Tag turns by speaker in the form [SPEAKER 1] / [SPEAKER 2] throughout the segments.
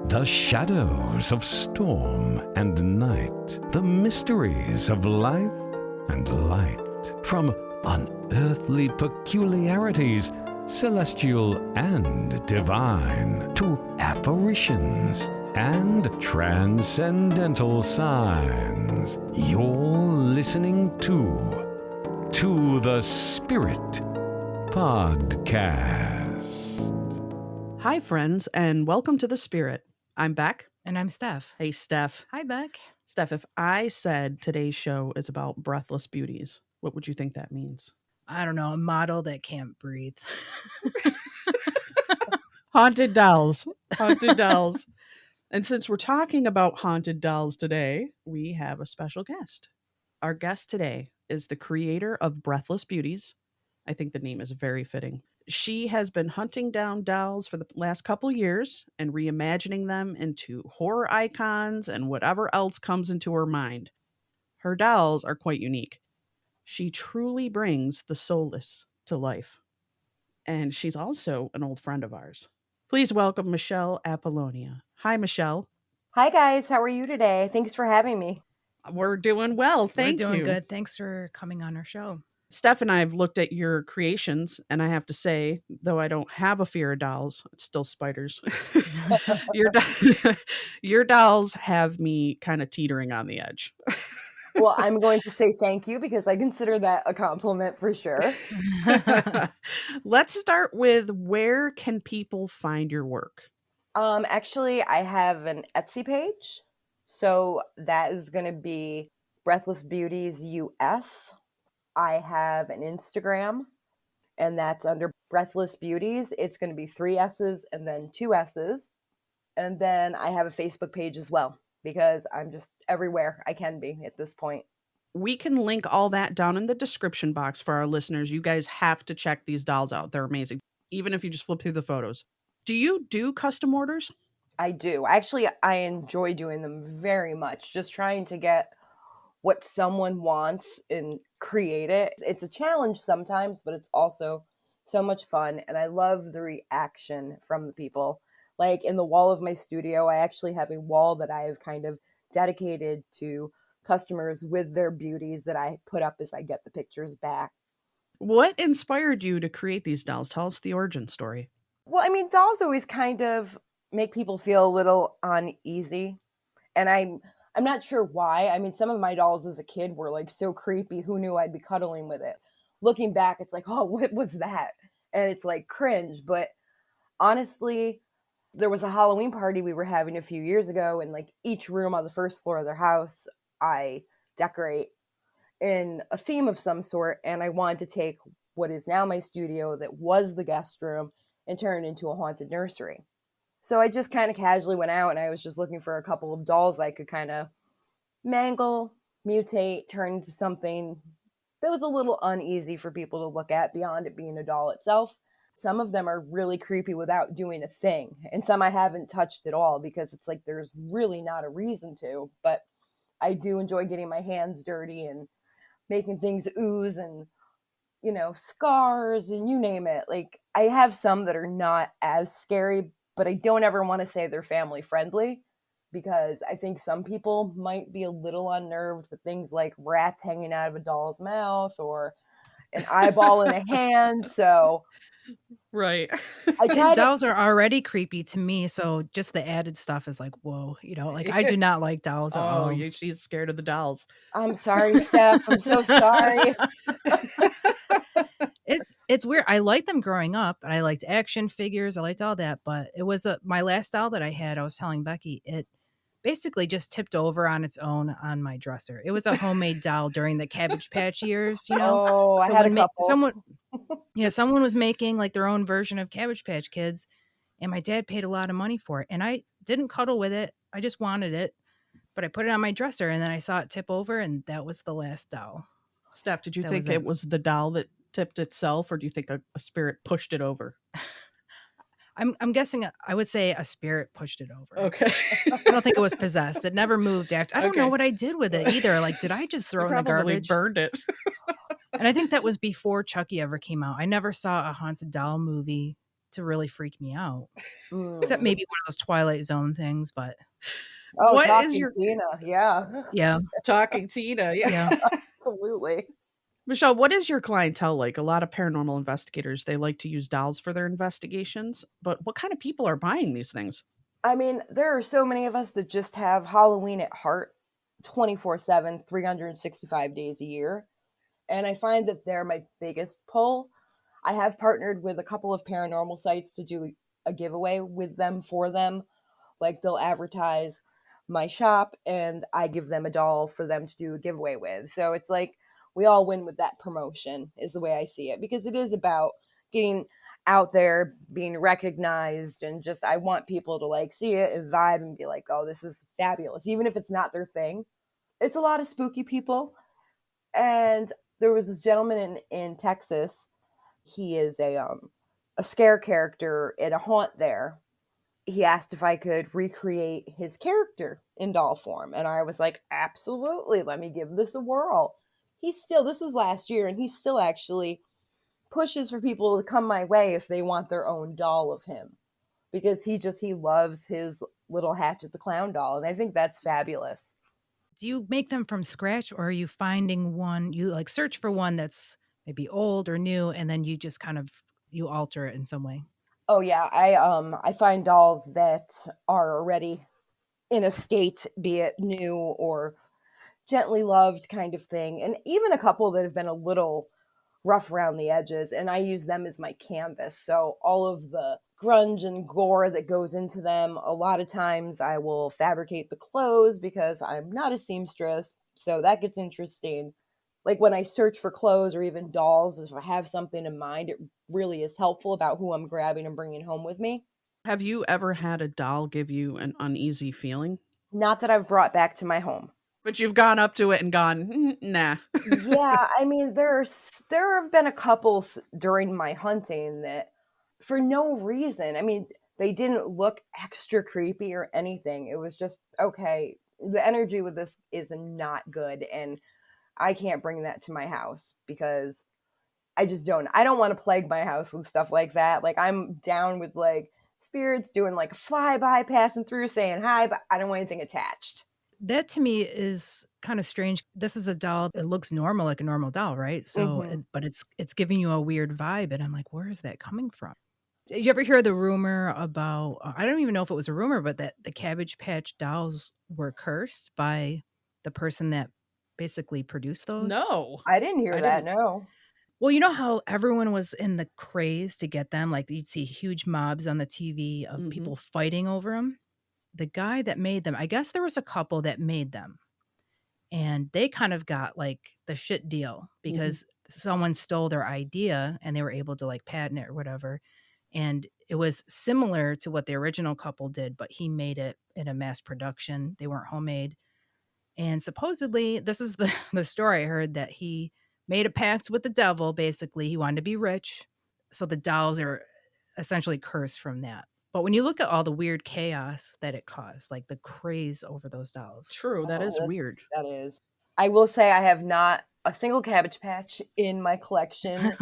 [SPEAKER 1] The shadows of storm and night, the mysteries of life and light, from unearthly peculiarities, celestial and divine, to apparitions and transcendental signs. You're listening to the Spirit Podcast.
[SPEAKER 2] Hi, friends, and welcome to The Spirit. I'm Beck.
[SPEAKER 3] And I'm Steph.
[SPEAKER 2] Hey, Steph.
[SPEAKER 3] Hi, Beck.
[SPEAKER 2] Steph, if I said today's show is about breathless beauties, what would you think that means?
[SPEAKER 3] I don't know, a model that can't breathe.
[SPEAKER 2] Haunted dolls. Haunted dolls. And since we're talking about haunted dolls today, we have a special guest. Our guest today is the creator of Breathless Beauties. I think the name is very fitting. She has been hunting down dolls for the last couple years and reimagining them into horror icons and whatever else comes into her mind. Her dolls are quite unique. She truly brings the soulless to life. And she's also an old friend of ours. Please welcome Michelle Appollonia. Hi, Michelle.
[SPEAKER 4] Hi, guys. How are you today? Thanks for having me.
[SPEAKER 2] We're doing well. Thank you.
[SPEAKER 3] We're doing good. Thanks for coming on our show.
[SPEAKER 2] Steph and I have looked at your creations, and I have to say, though I don't have a fear of dolls, it's still spiders. Your dolls have me kind of teetering on the edge.
[SPEAKER 4] Well, I'm going to say thank you because I consider that a compliment for sure.
[SPEAKER 2] Let's start with, where can people find your work?
[SPEAKER 4] Actually, I have an Etsy page. So that is going to be Breathless Beauties US. I have an Instagram, and that's under Breathless Beauties. It's going to be 3 S's and then 2 S's. And then I have a Facebook page as well, because I'm just everywhere I can be at this point.
[SPEAKER 2] We can link all that down in the description box for our listeners. You guys have to check these dolls out. They're amazing, even if you just flip through the photos. Do you do custom orders?
[SPEAKER 4] I do. Actually, I enjoy doing them very much. Just trying to get what someone wants and create it. It's a challenge sometimes, but it's also so much fun. And I love the reaction from the people. Like in the wall of my studio, I actually have a wall that I have kind of dedicated to customers with their beauties that I put up as I get the pictures back.
[SPEAKER 2] What inspired you to create these dolls? Tell us the origin story.
[SPEAKER 4] Well, I mean, dolls always kind of make people feel a little uneasy. And I'm not sure why. I mean, some of my dolls as a kid were like so creepy. Who knew I'd be cuddling with it? Looking back, it's like, oh, what was that? And it's like cringe. But honestly, there was a Halloween party we were having a few years ago, and like each room on the first floor of their house, I decorate in a theme of some sort. And I wanted to take what is now my studio that was the guest room and turn it into a haunted nursery. So I just kind of casually went out, and I was just looking for a couple of dolls I could kind of mangle, mutate, turn into something that was a little uneasy for people to look at beyond it being a doll itself. Some of them are really creepy without doing a thing, and some I haven't touched at all because it's like there's really not a reason to, but I do enjoy getting my hands dirty and making things ooze and, you know, scars and you name it. Like, I have some that are not as scary, but I don't ever want to say they're family friendly because I think some people might be a little unnerved with things like rats hanging out of a doll's mouth or an eyeball in a hand. So,
[SPEAKER 2] right.
[SPEAKER 3] Dolls are already creepy to me. So just the added stuff is like, whoa, you know, like I do not like dolls at all.
[SPEAKER 2] Oh, she's scared of the dolls.
[SPEAKER 4] I'm sorry, Steph. I'm so sorry.
[SPEAKER 3] It's weird. I liked them growing up, and I liked action figures. I liked all that, but it was my last doll that I had. I was telling Becky, it basically just tipped over on its own on my dresser. It was a homemade doll during the Cabbage Patch years, you know.
[SPEAKER 4] Oh, I had a couple.
[SPEAKER 3] Someone was making like their own version of Cabbage Patch Kids, and my dad paid a lot of money for it, and I didn't cuddle with it. I just wanted it, but I put it on my dresser, and then I saw it tip over, and that was the last doll.
[SPEAKER 2] Steph, did you think it was the doll that tipped itself, or do you think a spirit pushed it over?
[SPEAKER 3] I'm guessing I would say a spirit pushed it over.
[SPEAKER 2] Okay.
[SPEAKER 3] I don't think it was possessed. It never moved after. I don't know what I did with it either. Like, did I just throw it in the garbage?
[SPEAKER 2] Burned it.
[SPEAKER 3] And I think that was before Chucky ever came out. I never saw a haunted doll movie to really freak me out.
[SPEAKER 4] Mm.
[SPEAKER 3] Except maybe one of those Twilight Zone things, but
[SPEAKER 4] Oh,
[SPEAKER 2] What is
[SPEAKER 4] talking
[SPEAKER 2] your
[SPEAKER 4] Tina, yeah.
[SPEAKER 3] yeah.
[SPEAKER 2] talking Tina? Yeah.
[SPEAKER 3] Yeah.
[SPEAKER 4] Absolutely.
[SPEAKER 2] Michelle, what is your clientele like? A lot of paranormal investigators, they like to use dolls for their investigations, but what kind of people are buying these things?
[SPEAKER 4] I mean, there are so many of us that just have Halloween at heart 24/7, 365 days a year. And I find that they're my biggest pull. I have partnered with a couple of paranormal sites to do a giveaway with them for them. Like they'll advertise my shop and I give them a doll for them to do a giveaway with. So it's like we all win with that promotion, is the way I see it, because it is about getting out there, being recognized, and just I want people to like see it and vibe and be like, oh, this is fabulous, even if it's not their thing. It's a lot of spooky people. And there was this gentleman in Texas. He is a scare character at a haunt there. He asked if I could recreate his character in doll form. And I was like, absolutely, let me give this a whirl. This was last year, and he still actually pushes for people to come my way if they want their own doll of him. Because he loves his little Hatchet the Clown doll. And I think that's fabulous.
[SPEAKER 3] Do you make them from scratch, or are you finding one, you like search for one that's maybe old or new, and then you just kind of, you alter it in some way?
[SPEAKER 4] Oh yeah, I find dolls that are already in a state, be it new or gently loved kind of thing, and even a couple that have been a little rough around the edges, and I use them as my canvas. So all of the grunge and gore that goes into them, a lot of times I will fabricate the clothes because I'm not a seamstress, so that gets interesting. Like when I search for clothes or even dolls, if I have something in mind, it really is helpful about who I'm grabbing and bringing home with me.
[SPEAKER 2] Have you ever had a doll give you an uneasy feeling?
[SPEAKER 4] Not that I've brought back to my home.
[SPEAKER 2] But you've gone up to it and gone, nah.
[SPEAKER 4] Yeah, I mean, there have been a couple during my hunting that, for no reason, I mean, they didn't look extra creepy or anything. It was just, okay, the energy with this is not good, and I can't bring that to my house because I don't want to plague my house with stuff like that. Like, I'm down with like spirits doing like a flyby, passing through, saying hi, but I don't want anything attached.
[SPEAKER 3] That to me is kind of strange. This is a doll that looks normal, like a normal doll, right? So, but it's giving you a weird vibe, and I'm like, where is that coming from? Did you ever hear the rumor about? I don't even know if it was a rumor, but that the Cabbage Patch dolls were cursed by the person that basically produced those.
[SPEAKER 2] No.
[SPEAKER 4] I didn't hear that. No.
[SPEAKER 3] Well, you know how everyone was in the craze to get them? Like you'd see huge mobs on the TV of people fighting over them. The guy that made them, I guess there was a couple that made them, and they kind of got like the shit deal because someone stole their idea and they were able to like patent it or whatever. And it was similar to what the original couple did, but he made it in a mass production. They weren't homemade. And supposedly, this is the story I heard, that he made a pact with the devil. Basically, he wanted to be rich. So the dolls are essentially cursed from that. But when you look at all the weird chaos that it caused, like the craze over those dolls.
[SPEAKER 2] True, that is weird.
[SPEAKER 4] That is. I will say I have not a single Cabbage Patch in my collection.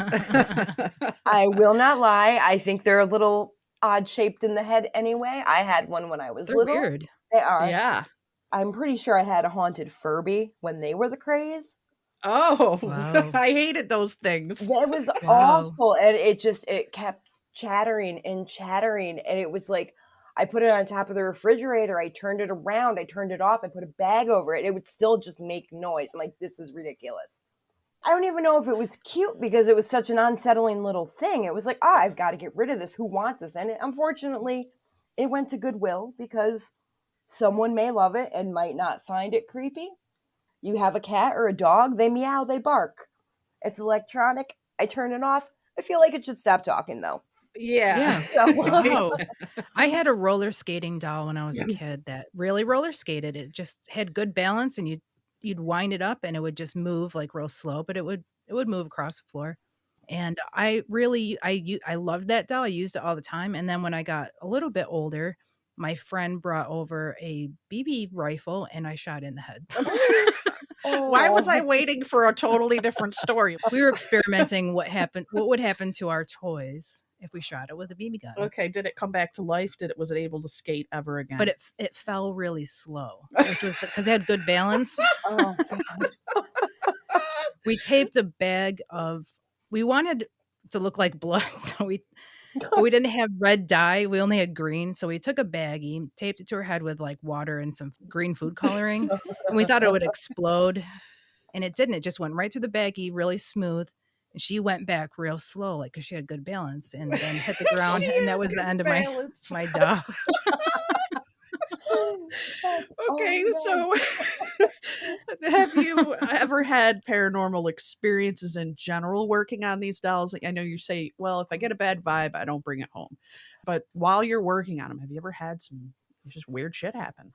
[SPEAKER 4] I will not lie. I think they're a little odd shaped in the head anyway. I had one when I was
[SPEAKER 3] They're
[SPEAKER 4] little.
[SPEAKER 3] weird.
[SPEAKER 4] They are.
[SPEAKER 2] Yeah.
[SPEAKER 4] I'm pretty sure I had a haunted Furby when they were the craze.
[SPEAKER 2] Oh,
[SPEAKER 3] Wow.
[SPEAKER 2] I hated those things.
[SPEAKER 4] It was
[SPEAKER 3] Wow.
[SPEAKER 4] awful. And it kept chattering, and it was like, I put it on top of the refrigerator, I turned it around, I turned it off, I put a bag over it, it would still just make noise. I'm like, this is ridiculous. I don't even know if it was cute because it was such an unsettling little thing. It was like, I've got to get rid of this. Who wants this? And unfortunately, it went to Goodwill because someone may love it and might not find it creepy. You have a cat or a dog, they meow, they bark. It's electronic. I turn it off. I feel like it should stop talking, though.
[SPEAKER 2] Yeah.
[SPEAKER 3] Wow. I had a roller skating doll when I was a kid that really roller skated. It just had good balance, and you'd wind it up and it would just move like real slow, but it would move across the floor. And I loved that doll. I used it all the time. And then when I got a little bit older, my friend brought over a BB rifle and I shot in the head.
[SPEAKER 2] Why was I waiting for a totally different story?
[SPEAKER 3] We were experimenting what would happen to our toys if we shot it with a BB gun.
[SPEAKER 2] Okay, did it come back to life? Was it able to skate ever again?
[SPEAKER 3] But it fell really slow, which was because it had good balance.
[SPEAKER 4] Oh God.
[SPEAKER 3] We taped a bag of. We wanted to look like blood, so but we didn't have red dye. We only had green, so we took a baggie, taped it to her head with like water and some green food coloring, and we thought it would explode, and it didn't. It just went right through the baggie, really smooth. And she went back real slow, like because she had good balance, and then hit the ground, and that was the end of my doll.
[SPEAKER 2] Okay,
[SPEAKER 4] Oh,
[SPEAKER 2] so have you ever had paranormal experiences in general working on these dolls? I know you say, well, if I get a bad vibe, I don't bring it home. But while you're working on them, have you ever had some just weird shit happen?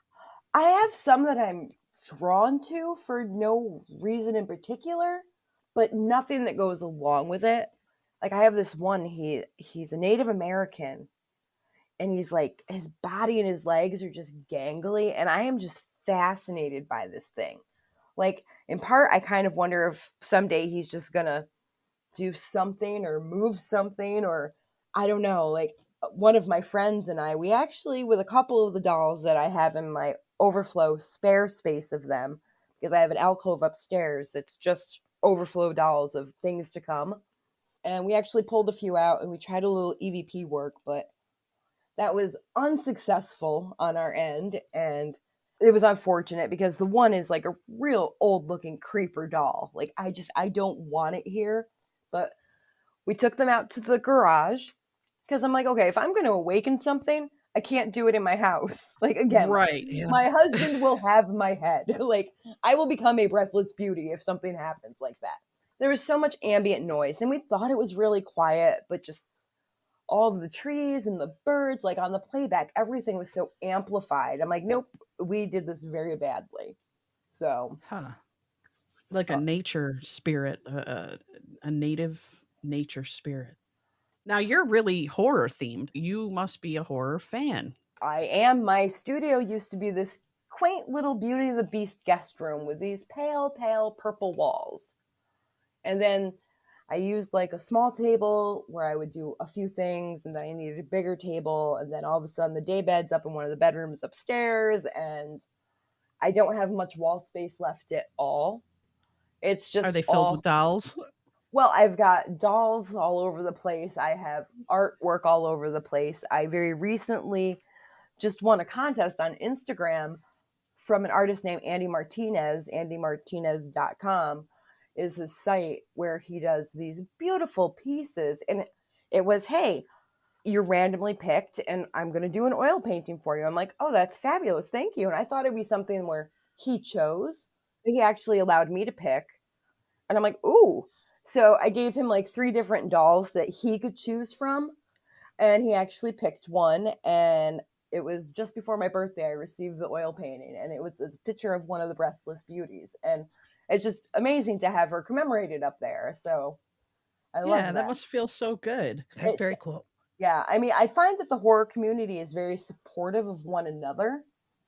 [SPEAKER 4] I have some that I'm drawn to for no reason in particular, but nothing that goes along with it. Like I have this one, he's a Native American, and he's like, his body and his legs are just gangly, and I am just fascinated by this thing. Like in part, I kind of wonder if someday he's just gonna do something or move something, or I don't know. Like one of my friends and I, we actually, with a couple of the dolls that I have in my overflow spare space of them, because I have an alcove upstairs that's just overflow dolls of things to come. And we actually pulled a few out and we tried a little EVP work, but that was unsuccessful on our end. And it was unfortunate because the one is like a real old looking creeper doll. Like I don't want it here. But we took them out to the garage because I'm like, okay, if I'm going to awaken something, I can't do it in my house. Like, again,
[SPEAKER 2] Right.
[SPEAKER 4] my husband will have my head. Like, I will become a breathless beauty if something happens like that. There was so much ambient noise, and we thought it was really quiet, but just all of the trees and the birds, like on the playback, everything was so amplified. I'm like, nope, we did this very badly. So,
[SPEAKER 2] like a nature spirit, a native nature spirit. Now you're really horror themed. You must be a horror fan.
[SPEAKER 4] I am. My studio used to be this quaint little Beauty and the Beast guest room with these pale, pale purple walls. And then I used like a small table where I would do a few things, and then I needed a bigger table, and then all of a sudden the day bed's up in one of the bedrooms upstairs, and I don't have much wall space left at all. It's just
[SPEAKER 2] Are they filled with dolls?
[SPEAKER 4] Well, I've got dolls all over the place. I have artwork all over the place. I very recently just won a contest on Instagram from an artist named Andy Martinez. AndyMartinez.com is his site where he does these beautiful pieces. And it was, hey, you're randomly picked and I'm going to do an oil painting for you. I'm like, oh, that's fabulous. Thank you. And I thought it'd be something where he chose, but he actually allowed me to pick. And I'm like, ooh. So I gave him like 3 different dolls that he could choose from. And he actually picked one. And it was just before my birthday, I received the oil painting. And it's a picture of one of the Breathless Beauties. And it's just amazing to have her commemorated up there. So I love that.
[SPEAKER 2] Yeah, that must feel so good.
[SPEAKER 3] That's very cool.
[SPEAKER 4] Yeah. I mean, I find that the horror community is very supportive of one another.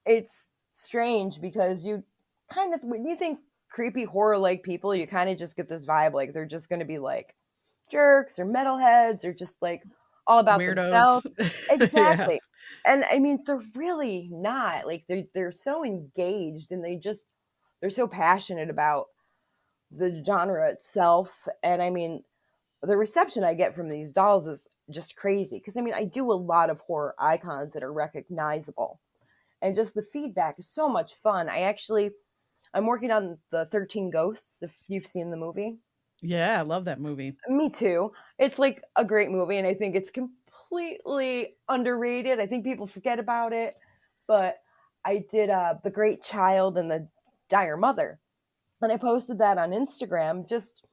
[SPEAKER 4] It's strange because you kind of, when you think creepy horror like people, you kind of just get this vibe like they're just going to be like jerks or metalheads or just like all about
[SPEAKER 2] Weirdos.
[SPEAKER 4] themselves. Exactly.
[SPEAKER 2] Yeah.
[SPEAKER 4] And I mean, they're really not. Like they're so engaged and they're so passionate about the genre itself. And I mean, the reception I get from these dolls is just crazy because I mean, I do a lot of horror icons that are recognizable, and just the feedback is so much fun. I'm working on the 13 Ghosts, if you've seen the movie.
[SPEAKER 2] Yeah, I love that movie.
[SPEAKER 4] Me too. It's like a great movie, and I think it's completely underrated. I think people forget about it. But I did The Great Child and the Dire Mother. And I posted that on Instagram, just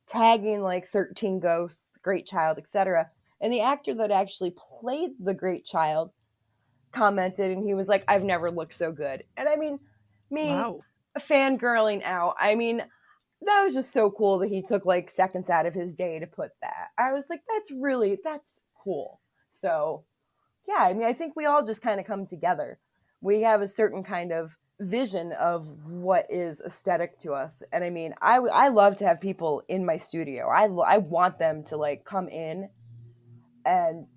[SPEAKER 4] tagging like 13 Ghosts, Great Child, etc. And the actor that actually played the Great Child commented, and he was like, I've never looked so good. And I mean,
[SPEAKER 2] Wow.
[SPEAKER 4] fangirling out. I mean, that was just so cool that he took like seconds out of his day to put that. I was like, that's cool. So yeah, I mean, I think we all just kind of come together. We have a certain kind of vision of what is aesthetic to us. And I mean, I love to have people in my studio. I want them to like come in and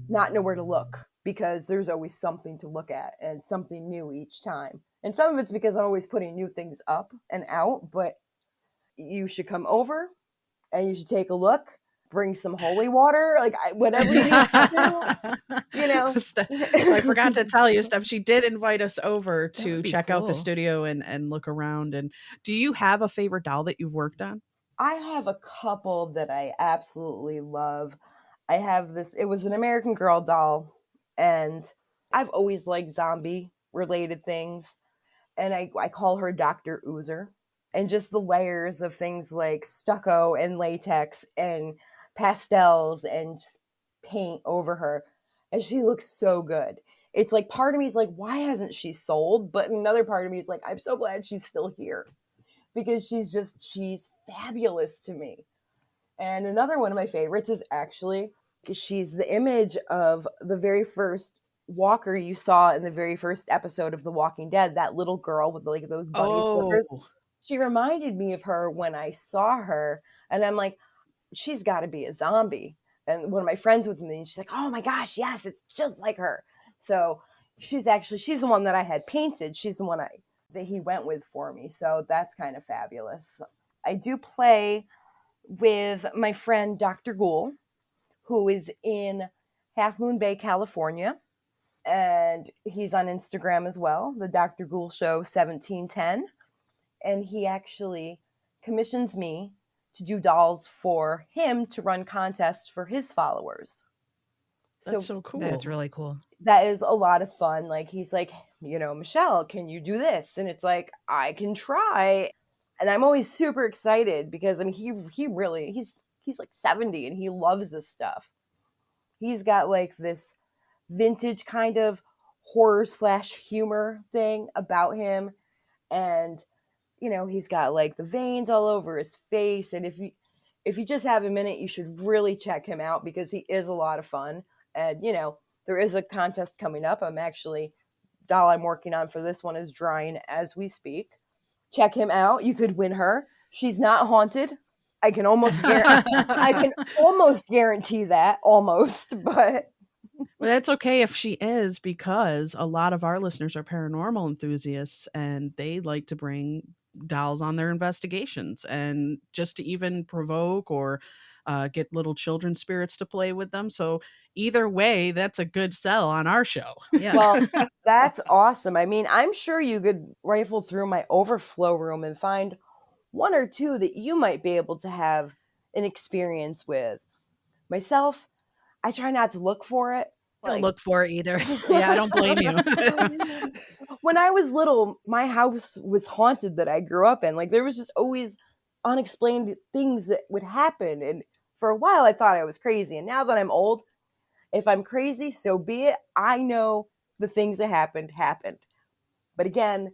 [SPEAKER 4] not know where to look, because there's always something to look at and something new each time. And some of it's because I'm always putting new things up and out, but you should come over and you should take a look, bring some holy water, like whatever you need to do, you know.
[SPEAKER 2] I forgot to tell you, Steph, she did invite us over
[SPEAKER 3] That
[SPEAKER 2] to
[SPEAKER 3] would be
[SPEAKER 2] check out the
[SPEAKER 3] cool.
[SPEAKER 2] studio and look around. And do you have a favorite doll that you've worked on?
[SPEAKER 4] I have a couple that I absolutely love. I have this, it was an American Girl doll, and I've always liked zombie related things. And I call her Dr. Oozer. And just the layers of things like stucco and latex and pastels and just paint over her. And she looks so good. It's like part of me is like, why hasn't she sold? But another part of me is like, I'm so glad she's still here, because she's fabulous to me. And another one of my favorites is actually, she's the image of the very first walker you saw in the very first episode of The Walking Dead, that little girl with like those bunny slippers. She reminded me of her when I saw her, and I'm like, she's got to be a zombie. And one of my friends with me, she's like, oh my gosh, yes, it's just like her. So she's the one that I had painted. She's the one that he went with for me. So that's kind of fabulous. I do play with my friend Dr. Ghoul, who is in Half Moon Bay, California. And he's on Instagram as well, the Dr. Ghoul Show 1710. And he actually commissions me to do dolls for him to run contests for his followers.
[SPEAKER 2] That's so cool.
[SPEAKER 3] That's really cool.
[SPEAKER 4] That is a lot of fun. Like, he's like, Michelle, can you do this? And it's like, I can try. And I'm always super excited because, I mean, he's like 70 and he loves this stuff. He's got like this vintage kind of horror / humor thing about him. And, he's got like the veins all over his face. And if you just have a minute, you should really check him out, because he is a lot of fun. And, there is a contest coming up. Doll I'm working on for this one is drying as we speak. Check him out. You could win her. She's not haunted. I can almost guarantee that, but
[SPEAKER 2] Well, that's okay if she is, because a lot of our listeners are paranormal enthusiasts and they like to bring dolls on their investigations, and just to even provoke or get little children spirits to play with them. So either way, that's a good sell on our show.
[SPEAKER 3] Yeah.
[SPEAKER 4] Well, that's awesome. I mean, I'm sure you could rifle through my overflow room and find one or two that you might be able to have an experience with. Myself, I try not to look for it.
[SPEAKER 3] I don't look for it either.
[SPEAKER 2] Yeah, I don't blame you.
[SPEAKER 4] When I was little, my house was haunted that I grew up in. Like, there was just always unexplained things that would happen. And for a while, I thought I was crazy. And now that I'm old, if I'm crazy, so be it. I know the things that happened. But again,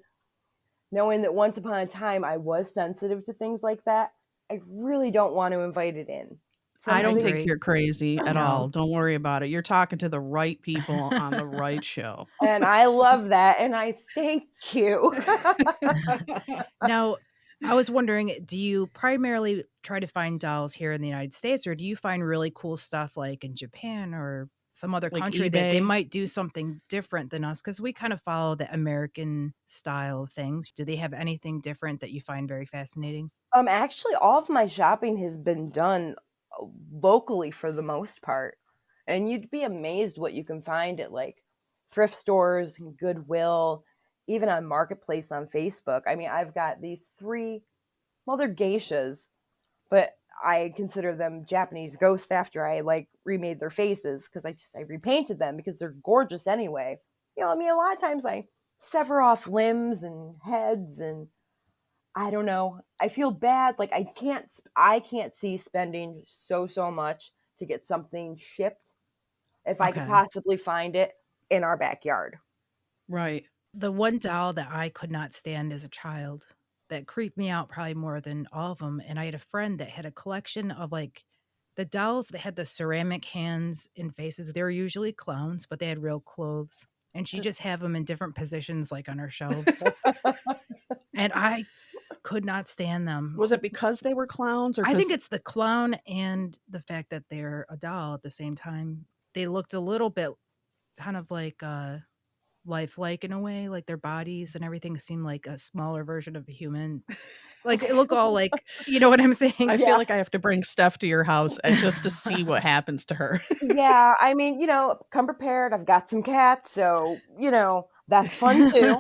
[SPEAKER 4] knowing that once upon a time I was sensitive to things like that, I really don't want to invite it in.
[SPEAKER 2] I don't
[SPEAKER 3] agree.
[SPEAKER 2] think you're crazy at
[SPEAKER 3] No.
[SPEAKER 2] all. Don't worry about it. You're talking to the right people on the right show.
[SPEAKER 4] And I love that. And I thank you.
[SPEAKER 3] Now, I was wondering, do you primarily try to find dolls here in the United States, or do you find really cool stuff like in Japan or some other
[SPEAKER 2] Like
[SPEAKER 3] country that they
[SPEAKER 2] eBay?
[SPEAKER 3] might do something different than us? Because we kind of follow the American style of things. Do they have anything different that you find very fascinating?
[SPEAKER 4] Actually, all of my shopping has been done locally for the most part. And you'd be amazed what you can find at like thrift stores and Goodwill, even on Marketplace on Facebook. I mean, I've got these 3, well, they're geishas, but I consider them Japanese ghosts after I like remade their faces, because I repainted them because they're gorgeous anyway. I mean, a lot of times I sever off limbs and heads, and I don't know. I feel bad. Like, I can't see spending so much to get something shipped if I could
[SPEAKER 3] Okay.
[SPEAKER 4] possibly find it in our backyard.
[SPEAKER 2] Right.
[SPEAKER 3] The one doll that I could not stand as a child that creeped me out probably more than all of them. And I had a friend that had a collection of like the dolls that had the ceramic hands and faces. They were usually clowns, but they had real clothes. And she just have them in different positions, like on her shelves. And I could not stand them.
[SPEAKER 2] Was it because they were clowns, or
[SPEAKER 3] I
[SPEAKER 2] 'cause-
[SPEAKER 3] think it's the clown and the fact that they're a doll at the same time. They looked a little bit kind of like lifelike in a way, like their bodies and everything seemed like a smaller version of a human. Like it looked all like, you know what I'm saying?
[SPEAKER 2] I
[SPEAKER 4] Yeah.
[SPEAKER 2] feel like I have to bring Steph to your house and just to see what happens to her.
[SPEAKER 4] Yeah, I mean, come prepared. I've got some cats, so that's fun too.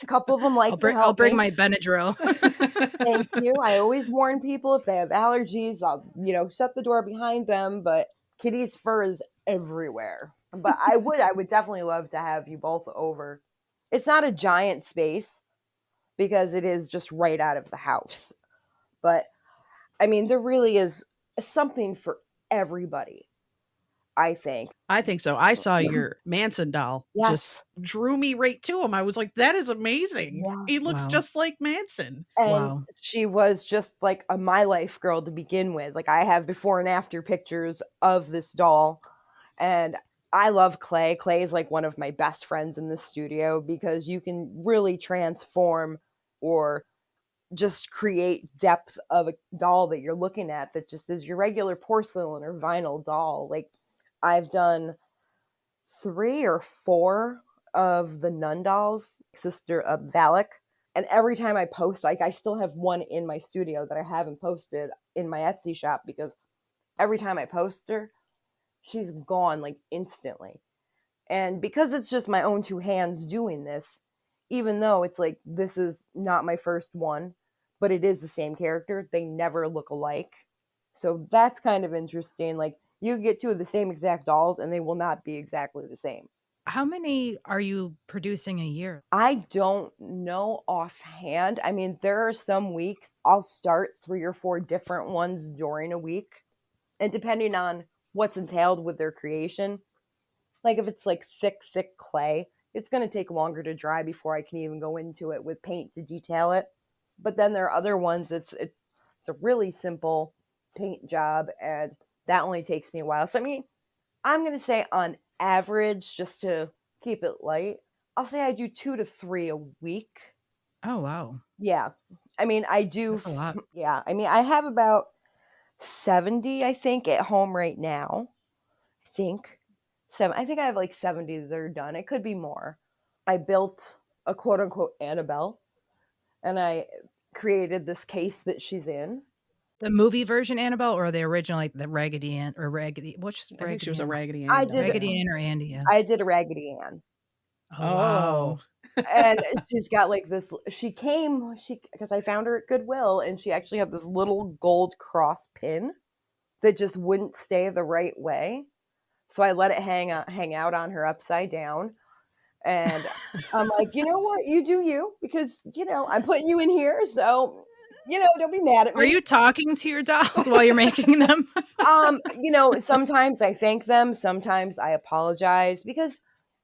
[SPEAKER 4] A couple of them like to help
[SPEAKER 3] I'll bring
[SPEAKER 4] me.
[SPEAKER 3] my Benadryl.
[SPEAKER 4] Thank you. I always warn people if they have allergies, I'll shut the door behind them. But Kitty's fur is everywhere. But I would definitely love to have you both over. It's not a giant space because it is just right out of the house. But I mean, there really is something for everybody, I think.
[SPEAKER 2] I think so. I saw your Manson doll.
[SPEAKER 4] Yes.
[SPEAKER 2] Just drew me right to him. I was like, that is amazing.
[SPEAKER 4] Yeah.
[SPEAKER 2] He looks
[SPEAKER 3] Wow.
[SPEAKER 2] just like Manson.
[SPEAKER 4] And
[SPEAKER 3] Wow.
[SPEAKER 4] she was just like a My Life girl to begin with. Like I have before and after pictures of this doll. And I love Clay. Clay is like one of my best friends in the studio because you can really transform or just create depth of a doll that you're looking at that just is your regular porcelain or vinyl doll. Like I've done 3 or 4 of the nun dolls, Sister Valak. And every time I post, like I still have one in my studio that I haven't posted in my Etsy shop because every time I post her, she's gone like instantly. And because it's just my own 2 hands doing this, even though it's like this is not my first one, but it is the same character, they never look alike. So that's kind of interesting. Like you get 2 of the same exact dolls and they will not be exactly the same.
[SPEAKER 3] How many are you producing a year?
[SPEAKER 4] I don't know offhand. I mean, there are some weeks I'll start 3 or 4 different ones during a week. And depending on what's entailed with their creation, like if it's like thick clay, it's going to take longer to dry before I can even go into it with paint to detail it. But then there are other ones, it's a really simple paint job, and that only takes me a while. So I mean, I'm going to say on average, just to keep it light, I'll say I do 2 to 3 a week.
[SPEAKER 3] Oh, wow.
[SPEAKER 4] Yeah. I mean, I do.
[SPEAKER 3] That's a lot.
[SPEAKER 4] Yeah. I mean, I have about 70, I think, at home right now. I think I have like 70 that are done. It could be more. I built a quote unquote Annabelle, and I created this case that she's in.
[SPEAKER 3] The movie version Annabelle or the original, like the Raggedy Ann or Raggedy? What's
[SPEAKER 2] I think she was a
[SPEAKER 3] Ann?
[SPEAKER 2] Raggedy Ann.
[SPEAKER 4] I
[SPEAKER 2] doll.
[SPEAKER 4] did-
[SPEAKER 3] Raggedy Ann or Andy? Yeah.
[SPEAKER 4] I did a Raggedy Ann.
[SPEAKER 3] Oh, wow.
[SPEAKER 4] And she's got like this, because I found her at Goodwill, and she actually had this little gold cross pin that just wouldn't stay the right way. So I let it hang out on her upside down. And I'm like, you know what? You do you, because, I'm putting you in here. So, don't be mad at me.
[SPEAKER 3] Are you talking to your dolls while you're making them?
[SPEAKER 4] Sometimes I thank them. Sometimes I apologize because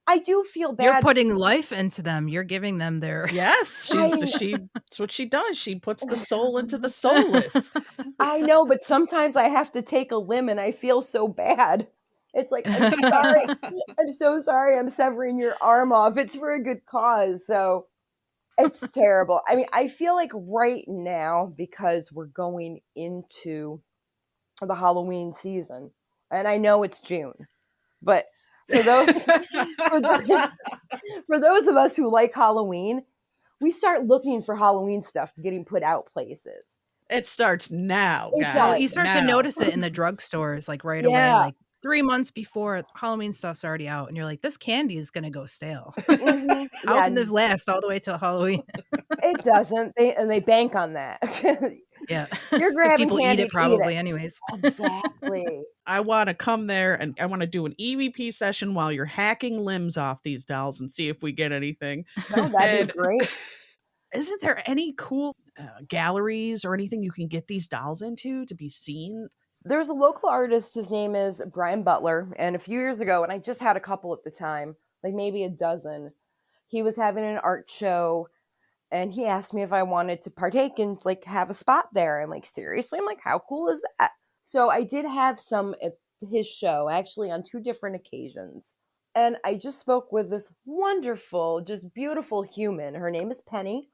[SPEAKER 4] I do feel bad.
[SPEAKER 3] You're putting life into them. You're giving them their.
[SPEAKER 2] Yes, that's what she does. She puts the soul into the soulless.
[SPEAKER 4] I know, but sometimes I have to take a limb and I feel so bad. It's like, I'm sorry. I'm so sorry. I'm severing your arm off. It's for a good cause. So it's terrible. I mean, I feel like right now, because we're going into the Halloween season, and I know it's June, but for those of us who like Halloween, we start looking for Halloween stuff getting put out places.
[SPEAKER 2] It starts now,
[SPEAKER 4] It
[SPEAKER 2] guys.
[SPEAKER 4] does.
[SPEAKER 3] Well, you start to
[SPEAKER 2] now.
[SPEAKER 3] notice it in the drugstores, like right away,
[SPEAKER 4] Yeah.
[SPEAKER 3] like 3 months before Halloween stuff's already out, and you're like, this candy is gonna go stale.
[SPEAKER 4] Mhm.
[SPEAKER 3] How
[SPEAKER 4] Yeah,
[SPEAKER 3] can this last all the way till Halloween?
[SPEAKER 4] it doesn't. They bank on that.
[SPEAKER 3] Yeah,
[SPEAKER 4] You're
[SPEAKER 3] 'Cause
[SPEAKER 4] grabbing
[SPEAKER 3] people eat
[SPEAKER 4] candy
[SPEAKER 3] it
[SPEAKER 4] to
[SPEAKER 3] probably anyways.
[SPEAKER 4] Exactly.
[SPEAKER 2] I want to come there and I want to do an EVP session while you're hacking limbs off these dolls and see if we get anything.
[SPEAKER 4] No, that'd
[SPEAKER 2] And
[SPEAKER 4] be great.
[SPEAKER 2] isn't there any cool galleries or anything you can get these dolls into to be seen?
[SPEAKER 4] There's a local artist. His name is Brian Butler. And a few years ago, and I just had a couple at the time, like maybe a dozen, he was having an art show, and he asked me if I wanted to partake and like have a spot there. I'm like, seriously? I'm like, how cool is that? So I did have some at his show, actually on 2 different occasions. And I just spoke with this wonderful, just beautiful human. Her name is Penny.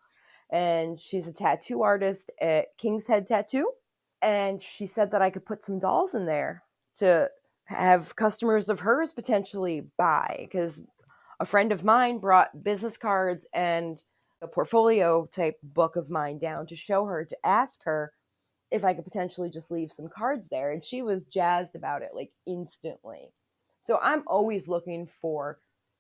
[SPEAKER 4] and she's a tattoo artist at King's Head Tattoo. And she said that I could put some dolls in there to have customers of hers potentially buy, because a friend of mine brought business cards and a portfolio type book of mine down to show her, to ask her if I could potentially just leave some cards there. And she was jazzed about it, like instantly. So I'm always looking for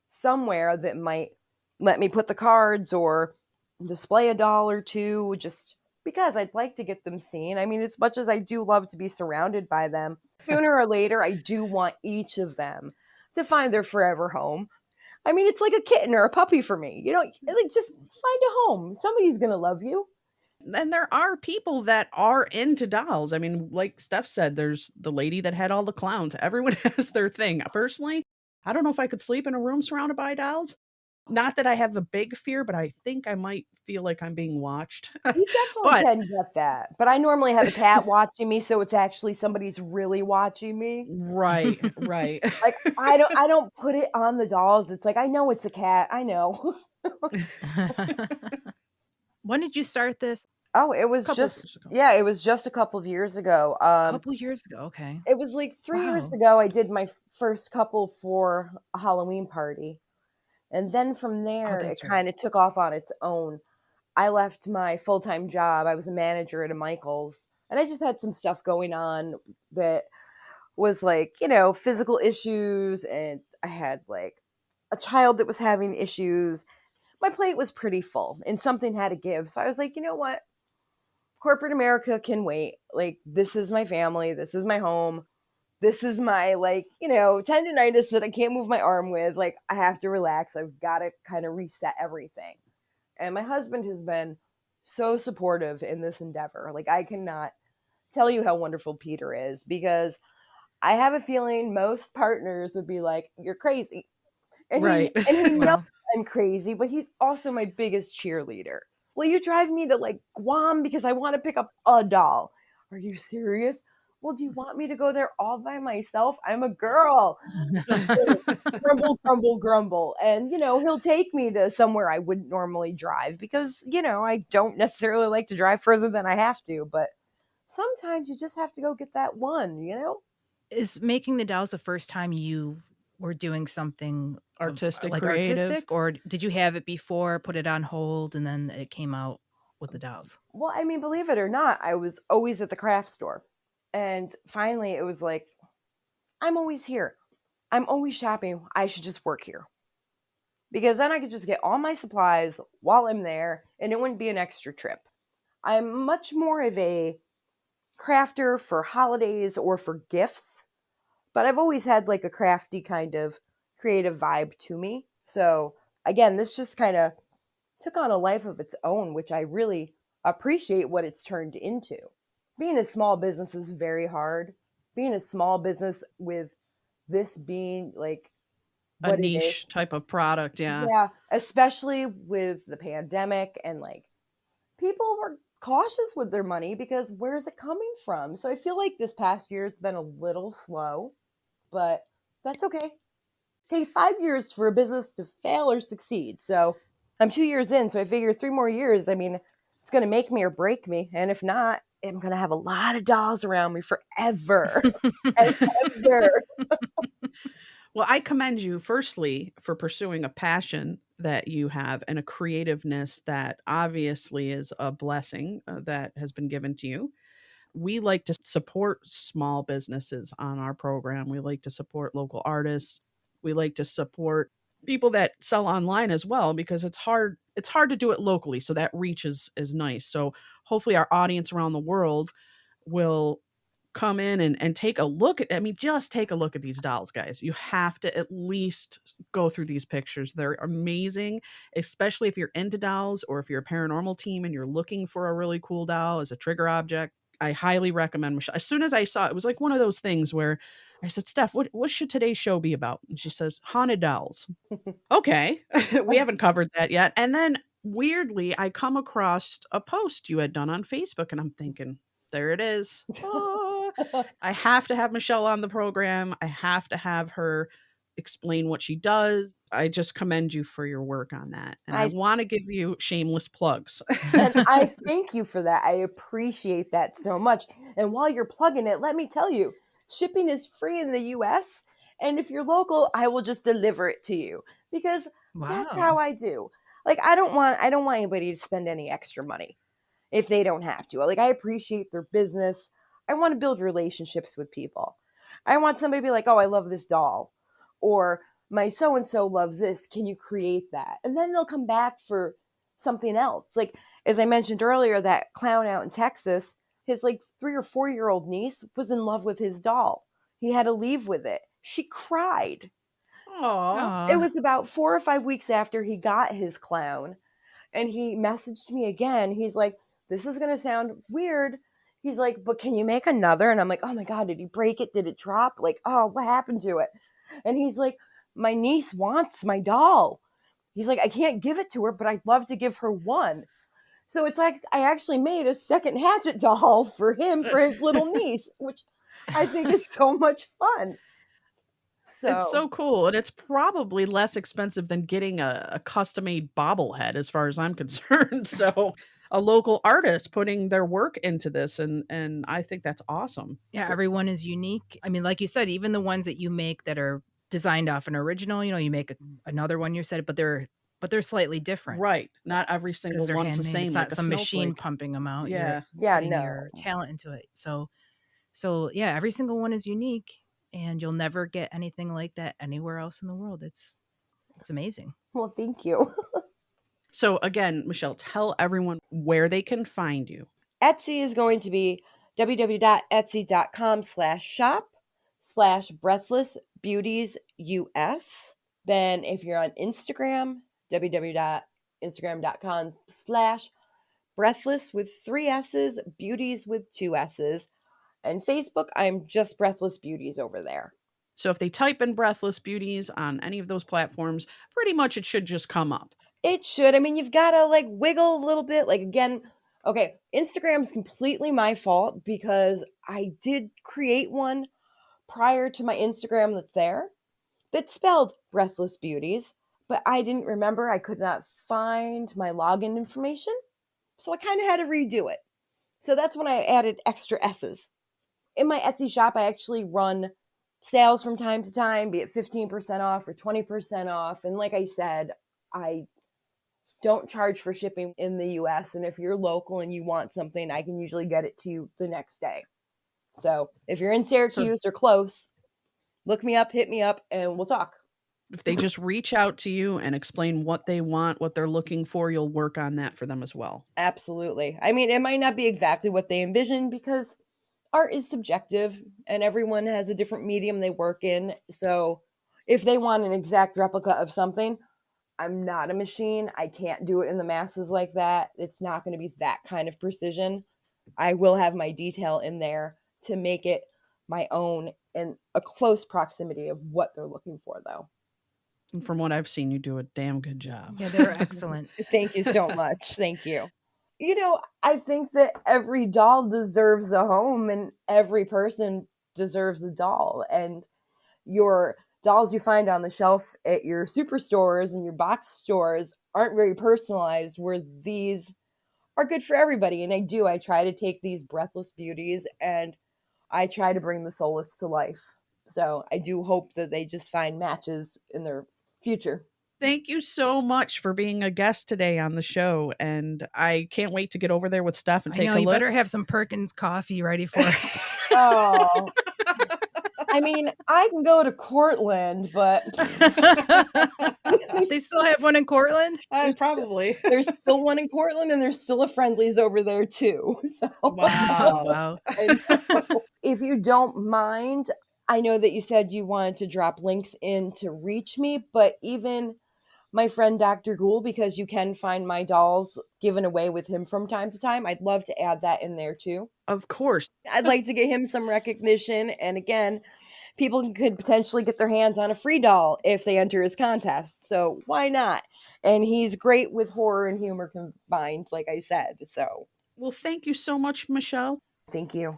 [SPEAKER 4] somewhere that might let me put the cards or display a doll or two, just because I'd like to get them seen. I mean, as much as I do love to be surrounded by them, sooner or later, I do want each of them to find their forever home. I mean, it's like a kitten or a puppy for me. You know, like, just find a home. Somebody's going to love you.
[SPEAKER 2] And there are people that are into dolls. I mean, like Steph said, there's the lady that had all the clowns. Everyone has their thing. Personally, I don't know if I could sleep in a room surrounded by dolls. Not that I have the big fear, but I think I might feel like I'm being watched.
[SPEAKER 4] You definitely
[SPEAKER 2] But
[SPEAKER 4] can get that. But I normally have a cat watching me, so it's actually somebody's really watching me.
[SPEAKER 2] right.
[SPEAKER 4] Like, I don't put it on the dolls. It's like, I know it's a cat. I know.
[SPEAKER 3] When did you start this?
[SPEAKER 4] Oh, it was
[SPEAKER 2] Couple of
[SPEAKER 4] just,
[SPEAKER 2] years ago.
[SPEAKER 4] yeah, it was just a couple of years ago.
[SPEAKER 3] A couple years ago. Okay.
[SPEAKER 4] It was like 3 years
[SPEAKER 3] Wow.
[SPEAKER 4] ago. I did my first couple for a Halloween party. And then from there, it
[SPEAKER 3] that's right.
[SPEAKER 4] kind of took off on its own. I left my full-time job. I was a manager at a Michael's, and I just had some stuff going on that was like, you know, physical issues, and I had like a child that was having issues. My plate was pretty full, and something had to give. So I was like, you know what? Corporate America can wait. Like, this is my family. This is my home. This is my, like, you know, tendonitis that I can't move my arm with. Like, I have to relax. I've got to kind of reset everything. And my husband has been so supportive in this endeavor. Like, I cannot tell you how wonderful Peter is, because I have a feeling most partners would be like, you're crazy. And
[SPEAKER 2] Right.
[SPEAKER 4] he knows
[SPEAKER 3] Well,
[SPEAKER 4] I'm crazy, but he's also my biggest cheerleader. Will you drive me to like Guam because I want to pick up a doll? Are you serious? Well, do you want me to go there all by myself? I'm a girl. Grumble, grumble, grumble. And, you know, he'll take me to somewhere I wouldn't normally drive because, you know, I don't necessarily like to drive further than I have to. But sometimes you just have to go get that one, you know?
[SPEAKER 3] is making the dolls the first time you were doing something
[SPEAKER 2] Artistic,
[SPEAKER 3] like
[SPEAKER 2] creative.
[SPEAKER 3] artistic, or did you have it before, put it on hold, and then it came out with the dolls?
[SPEAKER 4] Well, I mean, believe it or not, I was always at the craft store. And finally, it was like, I'm always here. I'm always shopping. I should just work here. Because then I could just get all my supplies while I'm there, and it wouldn't be an extra trip. I'm much more of a crafter for holidays or for gifts, but I've always had like a crafty kind of creative vibe to me. So again, this just kind of took on a life of its own, which I really appreciate what it's turned into. Being a small business is very hard. Being a small business with this being like
[SPEAKER 2] A
[SPEAKER 4] what it is.
[SPEAKER 2] niche type of product. Yeah.
[SPEAKER 4] Yeah, especially with the pandemic, and like people were cautious with their money because where is it coming from? So I feel like this past year it's been a little slow, but that's okay. It takes 5 years for a business to fail or succeed. So I'm 2 years in, so I figure 3 more years, I mean, it's going to make me or break me. And if not, I'm going to have a lot of dolls around me forever. And ever.
[SPEAKER 2] Well, I commend you, firstly, for pursuing a passion that you have and a creativeness that obviously is a blessing that has been given to you. We like to support small businesses on our program. We like to support local artists. We like to support people that sell online as well, because it's hard to do it locally. So that reach is nice. So hopefully our audience around the world will come in and take a look at, I mean, just take a look at these dolls, guys. You have to at least go through these pictures. They're amazing, especially if you're into dolls, or if you're a paranormal team and you're looking for a really cool doll as a trigger object. I highly recommend Michelle. As soon as I saw it, it was like one of those things where I said, Steph, what should today's show be about? And she says, haunted dolls. Okay. We haven't covered that yet. And then weirdly, I come across a post you had done on Facebook, and I'm thinking, there it is. Oh, I have to have Michelle on the program. I have to have her explain what she does. I just commend you for your work on that. And I
[SPEAKER 4] I
[SPEAKER 2] want to give you shameless plugs.
[SPEAKER 4] and I thank you for that. I appreciate that so much. And while you're plugging it, let me tell you, shipping is free in the US. And if you're local, I will just deliver it to you because that's how
[SPEAKER 3] Wow.
[SPEAKER 4] I do. Like I don't want anybody to spend any extra money if they don't have to. Like I appreciate their business. I want to build relationships with people. I want somebody to be like, "Oh, I love this doll." Or my so and so loves this. Can you create that? And then they'll come back for something else. Like as I mentioned earlier, that clown out in Texas, his like 3 or 4 year old niece was in love with his doll. He had to leave with it. She cried.
[SPEAKER 2] Aw.
[SPEAKER 4] It
[SPEAKER 3] Aw.
[SPEAKER 4] was about 4 or 5 weeks after he got his clown. And he messaged me again. He's like, this is going to sound weird. He's like, but can you make another? And I'm like, oh my God, did he break it? Did it drop? Like, oh, what happened to it? And he's like, my niece wants my doll. He's like, I can't give it to her, but I'd love to give her one. So it's like I actually made a second Hatchet doll for him for his little niece, which I think is so much fun.
[SPEAKER 2] It's so cool. And it's probably less expensive than getting a custom made bobblehead, as far as I'm concerned. So a local artist putting their work into this. And I think that's awesome.
[SPEAKER 3] Yeah, everyone is unique. I mean, like you said, even the ones that you make that are designed off an original, you know, you make another one, you said, but they're slightly different.
[SPEAKER 2] Right. Not every single
[SPEAKER 3] Because they're
[SPEAKER 2] one's the
[SPEAKER 3] handmade.
[SPEAKER 2] same.
[SPEAKER 3] It's
[SPEAKER 2] like
[SPEAKER 3] not
[SPEAKER 2] a
[SPEAKER 3] some machine
[SPEAKER 2] snowflake.
[SPEAKER 3] pumping them out.
[SPEAKER 2] Yeah.
[SPEAKER 4] Yeah,
[SPEAKER 3] Putting
[SPEAKER 4] no.
[SPEAKER 3] your talent into it. So yeah, every single one is unique, and you'll never get anything like that anywhere else in the world. It's amazing.
[SPEAKER 4] Well, thank you.
[SPEAKER 2] So again, Michelle, tell everyone where they can find you.
[SPEAKER 4] Etsy is going to be www.etsy.com/shop/breathlessbeautiesUS. Then if you're on Instagram, www.instagram.com/breathless with 3 S's, beauties with 2 S's. And Facebook, I'm just Breathless Beauties over there.
[SPEAKER 2] So if they type in Breathless Beauties on any of those platforms, pretty much it should just come up.
[SPEAKER 4] It should. I mean, you've got to like wiggle a little bit. Like, again, okay, Instagram's completely my fault because I did create one prior to my Instagram that's spelled Breathless Beauties, but I didn't remember. I could not find my login information. So I kind of had to redo it. So that's when I added extra S's. In my Etsy shop, I actually run sales from time to time, be it 15% off or 20% off. And like I said, I don't charge for shipping in the US. And if you're local and you want something, I can usually get it to you the next day. So if you're in Syracuse or close, look me up, hit me up, and we'll talk.
[SPEAKER 2] If they just reach out to you and explain what they want, what they're looking for, you'll work on that for them as well.
[SPEAKER 4] Absolutely. I mean, it might not be exactly what they envision because art is subjective and everyone has a different medium they work in. So if they want an exact replica of something, I'm not a machine. I can't do it in the masses like that. It's not going to be that kind of precision. I will have my detail in there to make it my own in a close proximity of what they're looking for, though.
[SPEAKER 2] And from what I've seen, you do a damn good job.
[SPEAKER 3] Yeah, they're excellent.
[SPEAKER 4] Thank you so much. Thank you. You know, I think that every doll deserves a home and every person deserves a doll. And your dolls you find on the shelf at your superstores and your box stores aren't very personalized, where these are good for everybody. And I try to take these breathless beauties and I try to bring the soulless to life. So I do hope that they just find matches in their future.
[SPEAKER 2] Thank you so much for being a guest today on the show. And I can't wait to get over there with Steph and
[SPEAKER 3] I
[SPEAKER 2] take
[SPEAKER 3] know
[SPEAKER 2] a
[SPEAKER 3] you
[SPEAKER 2] look.
[SPEAKER 3] better have some Perkins coffee ready for us.
[SPEAKER 4] Oh, I mean, I can go to Cortland, but
[SPEAKER 3] They still have one in Cortland?
[SPEAKER 2] Probably.
[SPEAKER 4] there's still one in Cortland and there's still a Friendlies over there too. So
[SPEAKER 2] Wow.
[SPEAKER 3] Wow.
[SPEAKER 4] if you don't mind, I know that you said you wanted to drop links in to reach me, but even my friend Dr. Ghoul, because you can find my dolls given away with him from time to time, I'd love to add that in there too.
[SPEAKER 2] Of course.
[SPEAKER 4] I'd like to get him some recognition. And again, people could potentially get their hands on a free doll if they enter his contest. So why not? And he's great with horror and humor combined, like I said. So
[SPEAKER 2] Well, thank you so much, Michelle.
[SPEAKER 4] thank you.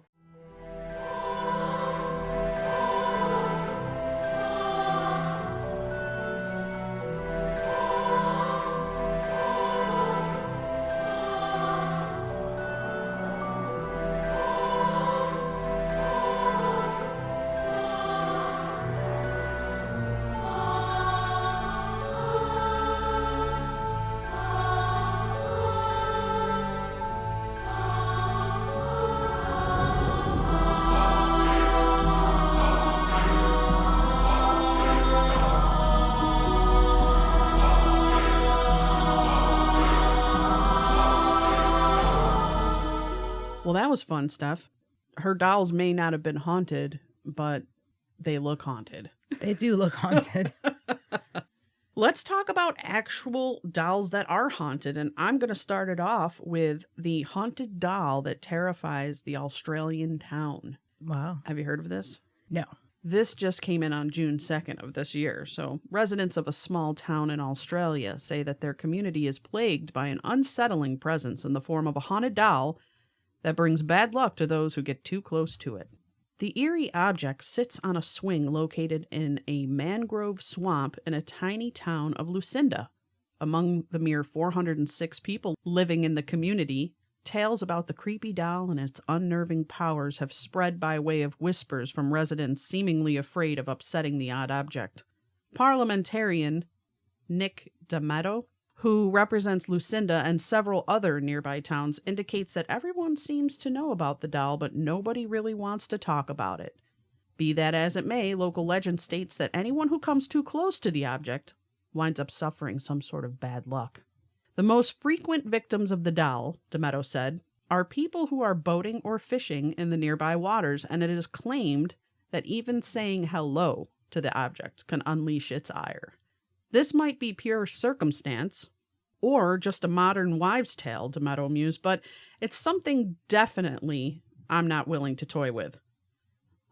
[SPEAKER 2] Well, that was fun, Steph. Her dolls may not have been haunted, but they look haunted.
[SPEAKER 3] They do look haunted.
[SPEAKER 2] Let's talk about actual dolls that are haunted, and I'm going to start it off with the haunted doll that terrifies the Australian town.
[SPEAKER 3] Wow.
[SPEAKER 2] Have you heard of this?
[SPEAKER 3] No.
[SPEAKER 2] This just came in on June 2nd of this year. So residents of a small town in Australia say that their community is plagued by an unsettling presence in the form of a haunted doll that brings bad luck to those who get too close to it. The eerie object sits on a swing located in a mangrove swamp in a tiny town of Lucinda. Among the mere 406 people living in the community, tales about the creepy doll and its unnerving powers have spread by way of whispers from residents seemingly afraid of upsetting the odd object. Parliamentarian Nick D'Amato, who represents Lucinda and several other nearby towns, indicates that everyone seems to know about the doll, but nobody really wants to talk about it. Be that as it may, local legend states that anyone who comes too close to the object winds up suffering some sort of bad luck. The most frequent victims of the doll, D'Amato said, are people who are boating or fishing in the nearby waters, and it is claimed that even saying hello to the object can unleash its ire. This might be pure circumstance, or just a modern wives' tale, D'Amato mused, but it's something definitely I'm not willing to toy with.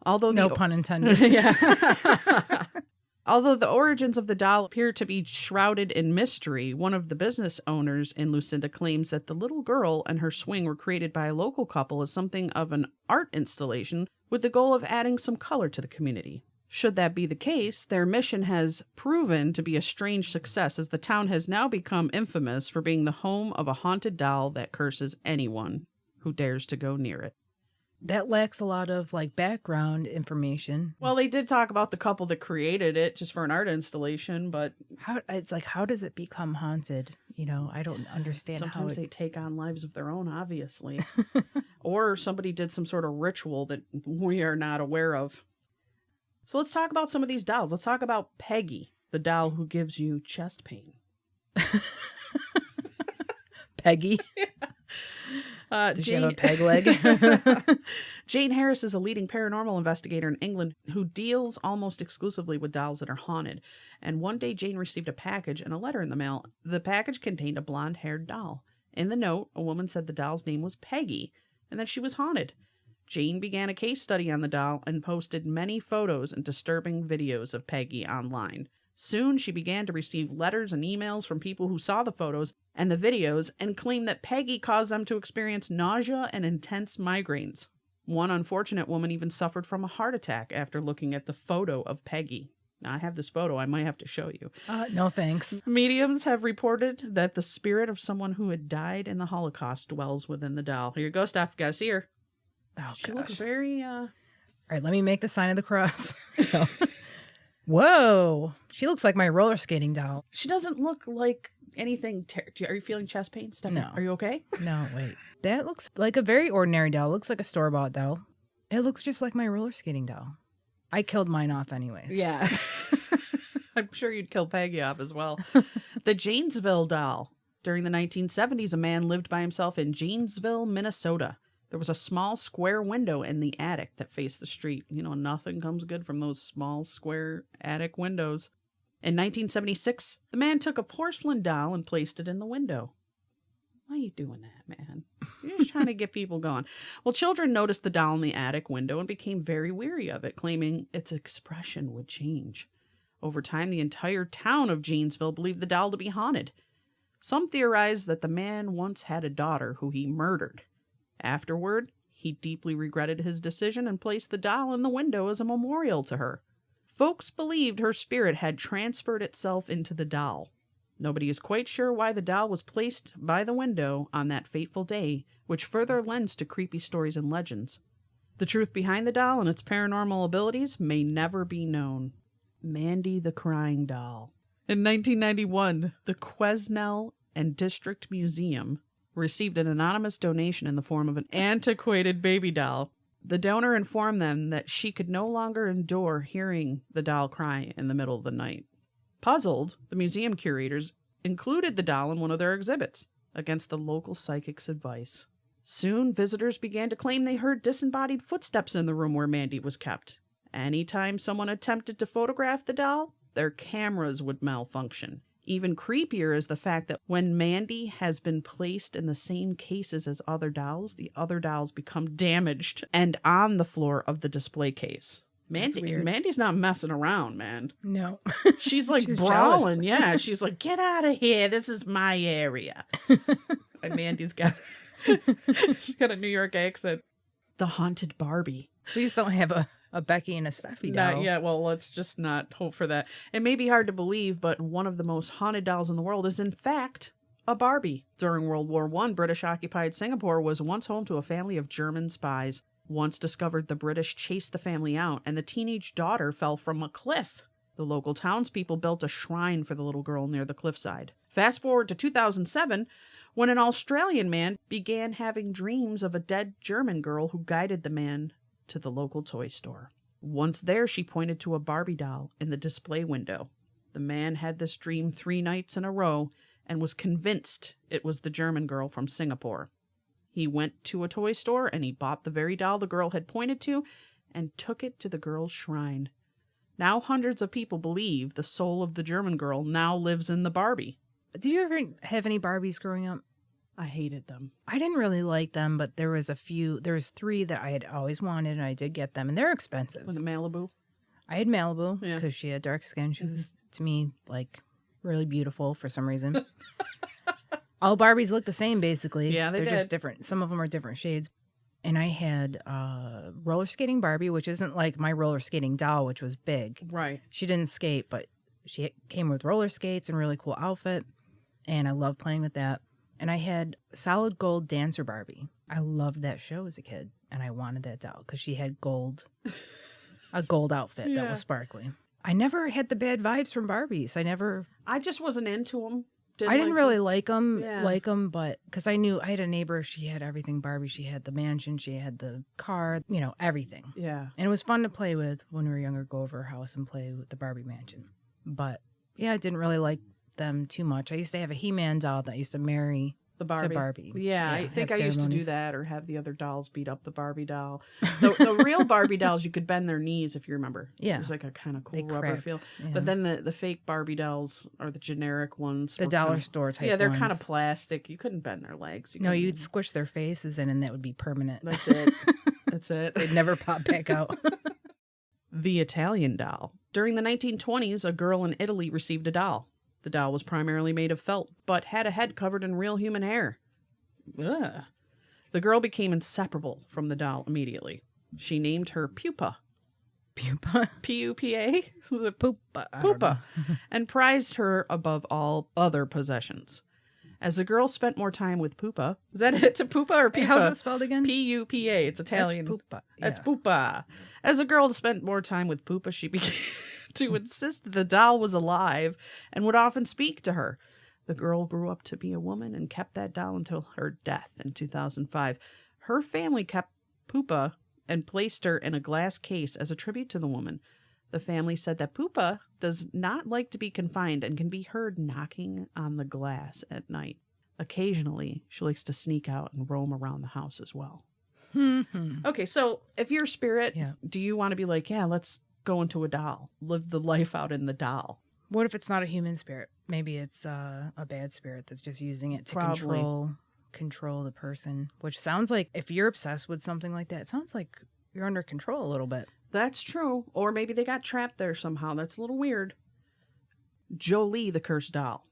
[SPEAKER 2] Although
[SPEAKER 3] No pun intended.
[SPEAKER 2] Yeah. Although the origins of the doll appear to be shrouded in mystery, one of the business owners in Lucinda claims that the little girl and her swing were created by a local couple as something of an art installation with the goal of adding some color to the community. Should that be the case, their mission has proven to be a strange success, as the town has now become infamous for being the home of a haunted doll that curses anyone who dares to go near it.
[SPEAKER 3] That lacks a lot of background information.
[SPEAKER 2] Well, they did talk about the couple that created it just for an art installation, but
[SPEAKER 3] How does it become haunted? I don't understand
[SPEAKER 2] sometimes they take on lives of their own, obviously. Or somebody did some sort of ritual that we are not aware of. So let's talk about some of these dolls. Let's talk about Peggy, the doll who gives you chest pain.
[SPEAKER 3] Peggy? Does she have a peg leg?
[SPEAKER 2] Jane Harris is a leading paranormal investigator in England who deals almost exclusively with dolls that are haunted. And one day Jane received a package and a letter in the mail. The package contained a blonde-haired doll. In the note, a woman said the doll's name was Peggy and that she was haunted. Jane began a case study on the doll and posted many photos and disturbing videos of Peggy online. Soon, she began to receive letters and emails from people who saw the photos and the videos and claimed that Peggy caused them to experience nausea and intense migraines. One unfortunate woman even suffered from a heart attack after looking at the photo of Peggy. Now, I have this photo. I might have to show you.
[SPEAKER 3] No, thanks.
[SPEAKER 2] Mediums have reported that the spirit of someone who had died in the Holocaust dwells within the doll. Here you go, Steph. Gotta see her.
[SPEAKER 3] Oh,
[SPEAKER 2] She
[SPEAKER 3] gosh.
[SPEAKER 2] looks very,
[SPEAKER 3] All right, let me make the sign of the cross. Whoa. She looks like my roller skating doll.
[SPEAKER 2] She doesn't look like anything. Are you feeling chest pain, Steph?
[SPEAKER 3] No.
[SPEAKER 2] Are you okay?
[SPEAKER 3] No, wait. That looks like a very ordinary doll. Looks like a store-bought doll. It looks just like my roller skating doll. I killed mine off anyways.
[SPEAKER 2] Yeah. I'm sure you'd kill Peggy off as well. The Janesville doll. During the 1970s, a man lived by himself in Janesville, Minnesota. There was a small square window in the attic that faced the street. Nothing comes good from those small square attic windows. In 1976, the man took a porcelain doll and placed it in the window. Why are you doing that, man? You're just trying to get people going. Well, children noticed the doll in the attic window and became very weary of it, claiming its expression would change. Over time, the entire town of Janesville believed the doll to be haunted. Some theorized that the man once had a daughter who he murdered. Afterward, he deeply regretted his decision and placed the doll in the window as a memorial to her. Folks believed her spirit had transferred itself into the doll. Nobody is quite sure why the doll was placed by the window on that fateful day, which further lends to creepy stories and legends. The truth behind the doll and its paranormal abilities may never be known. Mandy the Crying Doll. In 1991, the Quesnel and District Museum received an anonymous donation in the form of an antiquated baby doll. The donor informed them that she could no longer endure hearing the doll cry in the middle of the night. Puzzled, the museum curators included the doll in one of their exhibits, against the local psychic's advice. Soon, visitors began to claim they heard disembodied footsteps in the room where Mandy was kept. Anytime someone attempted to photograph the doll, their cameras would malfunction. Even creepier is the fact that when Mandy has been placed in the same cases as other dolls, the other dolls become damaged and on the floor of the display case. Mandy's not messing around, man.
[SPEAKER 3] No.
[SPEAKER 2] She's like
[SPEAKER 3] She's
[SPEAKER 2] brawling.
[SPEAKER 3] jealous.
[SPEAKER 2] Yeah, she's like, get out of here. This is my area. And Mandy's got she's got a New York accent. The haunted Barbie.
[SPEAKER 3] We just don't have a Becky and a Steffi doll.
[SPEAKER 2] Not yet. Well, let's just not hope for that. It may be hard to believe, but one of the most haunted dolls in the world is, in fact, a Barbie. During World War I, British-occupied Singapore was once home to a family of German spies. Once discovered, the British chased the family out, and the teenage daughter fell from a cliff. The local townspeople built a shrine for the little girl near the cliffside. Fast forward to 2007, when an Australian man began having dreams of a dead German girl who guided the man to the local toy store. Once there, she pointed to a Barbie doll in the display window. The man had this dream 3 nights in a row and was convinced it was the German girl from Singapore. He went to a toy store and he bought the very doll the girl had pointed to and took it to the girl's shrine. Now hundreds of people believe the soul of the German girl now lives in the Barbie.
[SPEAKER 3] Did you ever have any Barbies growing up?
[SPEAKER 2] I hated them.
[SPEAKER 3] I didn't really like them, but there was 3 that I had always wanted, and I did get them, and they're expensive.
[SPEAKER 2] With the Malibu?
[SPEAKER 3] I had Malibu
[SPEAKER 2] Yeah.
[SPEAKER 3] because she had dark skin. She was, to me, like, really beautiful for some reason. All Barbies look the same, basically.
[SPEAKER 2] Yeah,
[SPEAKER 3] they're
[SPEAKER 2] did.
[SPEAKER 3] just different. Some of them are different shades. And I had roller skating Barbie, which isn't like my roller skating doll, which was big.
[SPEAKER 2] Right.
[SPEAKER 3] She didn't skate, but she came with roller skates and a really cool outfit. And I loved playing with that. And I had solid gold dancer Barbie. I loved that show as a kid. And I wanted that doll because she had a gold outfit that was sparkly. I never had the bad vibes from Barbies.
[SPEAKER 2] I just wasn't into them.
[SPEAKER 3] I didn't really like them, but because I had a neighbor, she had everything Barbie. She had the mansion, she had the car, everything.
[SPEAKER 2] Yeah.
[SPEAKER 3] And it was fun to play with when we were younger, go over her house and play with the Barbie mansion. But yeah, I didn't really like them too much. I used to have a He-Man doll that I used to marry
[SPEAKER 2] The Barbie.
[SPEAKER 3] to Barbie.
[SPEAKER 2] Yeah, I think I
[SPEAKER 3] have
[SPEAKER 2] used to do
[SPEAKER 3] ceremonies.
[SPEAKER 2] that or have the other dolls beat up the Barbie doll. The real Barbie dolls, you could bend their knees if you remember.
[SPEAKER 3] Yeah.
[SPEAKER 2] It was like a kind of cool
[SPEAKER 3] They
[SPEAKER 2] rubber
[SPEAKER 3] cracked,
[SPEAKER 2] feel.
[SPEAKER 3] yeah.
[SPEAKER 2] But then the fake Barbie dolls or the generic ones.
[SPEAKER 3] The
[SPEAKER 2] were
[SPEAKER 3] dollar
[SPEAKER 2] kinda,
[SPEAKER 3] store type
[SPEAKER 2] Yeah, they're
[SPEAKER 3] ones.
[SPEAKER 2] kind of plastic. You couldn't bend their legs.
[SPEAKER 3] No, you'd squish their faces in and that would be permanent.
[SPEAKER 2] That's it. That's it.
[SPEAKER 3] They'd never pop back out.
[SPEAKER 2] The Italian doll. During the 1920s, a girl in Italy received a doll. The doll was primarily made of felt, but had a head covered in real human hair. Ugh. The girl became inseparable from the doll immediately. She named her Pupa.
[SPEAKER 3] Pupa.
[SPEAKER 2] P-U-P-A?
[SPEAKER 3] Pupa.
[SPEAKER 2] Pupa. And prized her above all other possessions. As the girl spent more time with Pupa... Is that it? It's a Pupa or Pupa?
[SPEAKER 3] How's it spelled again?
[SPEAKER 2] P-U-P-A. It's Italian.
[SPEAKER 3] That's Pupa.
[SPEAKER 2] That's
[SPEAKER 3] Yeah.
[SPEAKER 2] Pupa. As the girl spent more time with Pupa, she began to insist that the doll was alive and would often speak to her. The girl grew up to be a woman and kept that doll until her death in 2005. Her family kept Pupa and placed her in a glass case as a tribute to the woman. The family said that Pupa does not like to be confined and can be heard knocking on the glass at night. Occasionally, she likes to sneak out and roam around the house as well. Okay, so if you're a spirit,
[SPEAKER 3] Yeah.
[SPEAKER 2] do you want to be like, yeah, let's go into a doll, live the life out in the doll?
[SPEAKER 3] What if it's not a human spirit? Maybe it's a bad spirit that's just using it to
[SPEAKER 2] Probably.
[SPEAKER 3] control the person. Which sounds like, if you're obsessed with something like that, it sounds like you're under control a little bit.
[SPEAKER 2] That's true. Or maybe they got trapped there somehow. That's a little weird. Jolie, the cursed doll.